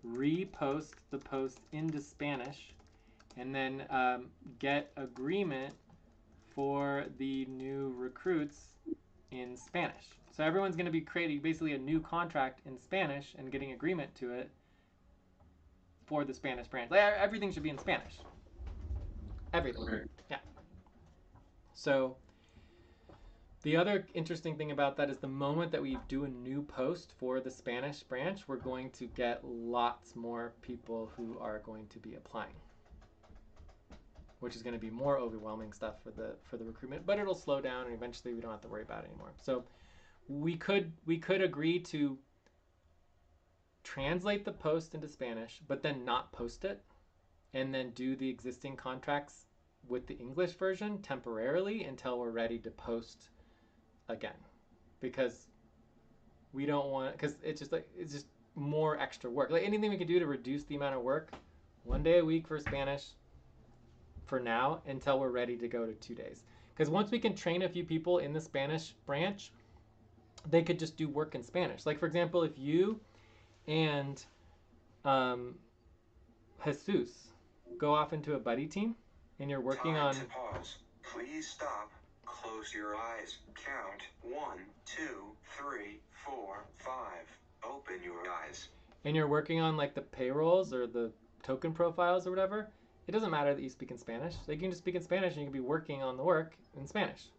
repost the post into Spanish, and then get agreement for the new recruits in Spanish. So everyone's going to be creating basically a new contract in Spanish and getting agreement to it for the Spanish branch. Like, everything should be in Spanish. Everything. Okay. Yeah. So the other interesting thing about that is the moment that we do a new post for the Spanish branch, we're going to get lots more people who are going to be applying, which is going to be more overwhelming stuff for the recruitment, but it'll slow down and eventually we don't have to worry about it anymore. So we could agree to translate the post into Spanish, but then not post it, and then do the existing contracts with the English version temporarily until we're ready to post again, because we don't want, because it's just more extra work. Like anything we can do to reduce the amount of work, 1 day a week for Spanish for now until we're ready to go to 2 days. Because once we can train a few people in the Spanish branch, they could just do work in Spanish. Like for example, if you and Jesus go off into a buddy team and you're working Time on... to pause. Please stop. Close your eyes. Count 1, 2, 3, 4, 5. Open your eyes. And you're working on like the payrolls or the token profiles or whatever, it doesn't matter that you speak in Spanish. They can just speak in Spanish and you can be working on the work in Spanish.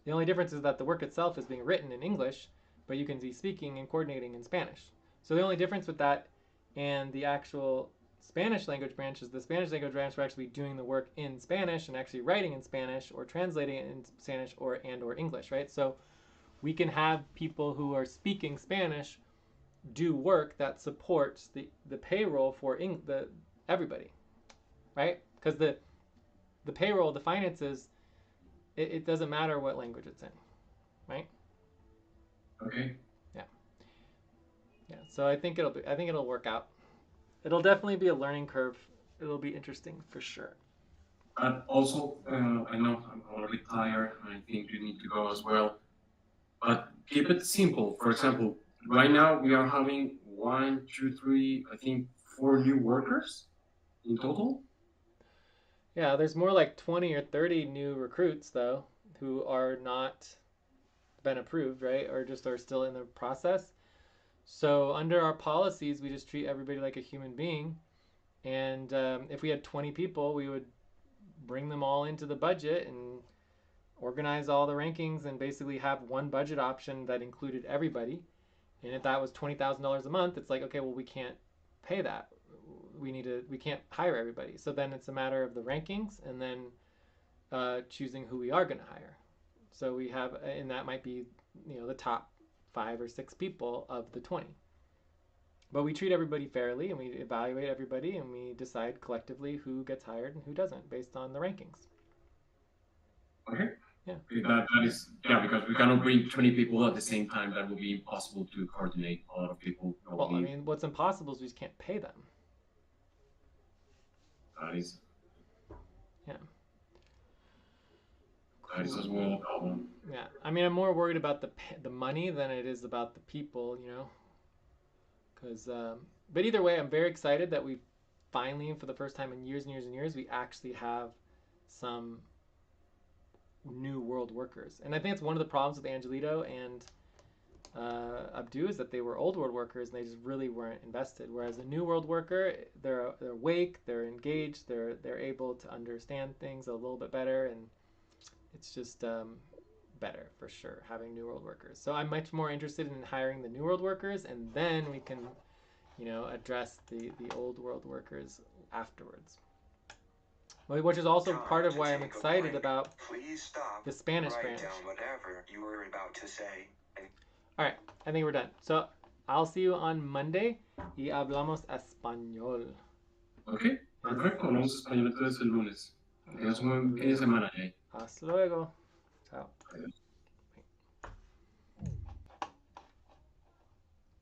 The only difference is that the work itself is being written in English, but you can be speaking and coordinating in Spanish. So the only difference with that and the actual Spanish language branch is the Spanish language branch will actually be doing the work in Spanish and actually writing in Spanish or translating it in Spanish or English, right? So we can have people who are speaking Spanish do work that supports the payroll for everybody, right? Because the payroll, the finances, it doesn't matter what language it's in, right? Okay. Yeah. So I think it'll work out. It'll definitely be a learning curve. It'll be interesting for sure. But also, I know I'm already tired. I think you need to go as well. But keep it simple. For example, right now we are having 1, 2, 3, I think 4 new workers in total. Yeah, there's more like 20 or 30 new recruits though who are not been approved, right? Or just are still in the process. So under our policies, we just treat everybody like a human being. And if we had 20 people, we would bring them all into the budget and organize all the rankings and basically have one budget option that included everybody. And if that was $20,000 a month, it's like, okay, well, we can't pay that. We can't hire everybody. So then it's a matter of the rankings and then choosing who we are going to hire. So we have, and that might be, the top 5 or 6 people of the 20. But we treat everybody fairly and we evaluate everybody and we decide collectively who gets hired and who doesn't based on the rankings. Okay. Yeah. That is, because we cannot bring 20 people at the same time. That would be impossible to coordinate a lot of people. Well, I mean, what's impossible is we just can't pay them. That is. Yeah. That is as well a problem. Yeah. I mean, I'm more worried about the money than it is about the people, Because, but either way, I'm very excited that we finally, for the first time in years and years and years, we actually have some new world workers. And I think it's one of the problems with Angelito and Abdu is that they were old world workers and they just really weren't invested. Whereas a new world worker, they're awake, they're engaged, they're able to understand things a little bit better, and it's just better for sure having new world workers. So I'm much more interested in hiring the new world workers, and then we can, address the old world workers afterwards. Which is also part of why I'm excited about the Spanish branch. Write down whatever you were about to say. All right, I think we're done. So I'll see you on Monday y hablamos español. Ok, perfecto. Hablamos español entonces el lunes. Que tengas un buen fin de semana, Jay. Hasta luego. Chao. Adiós.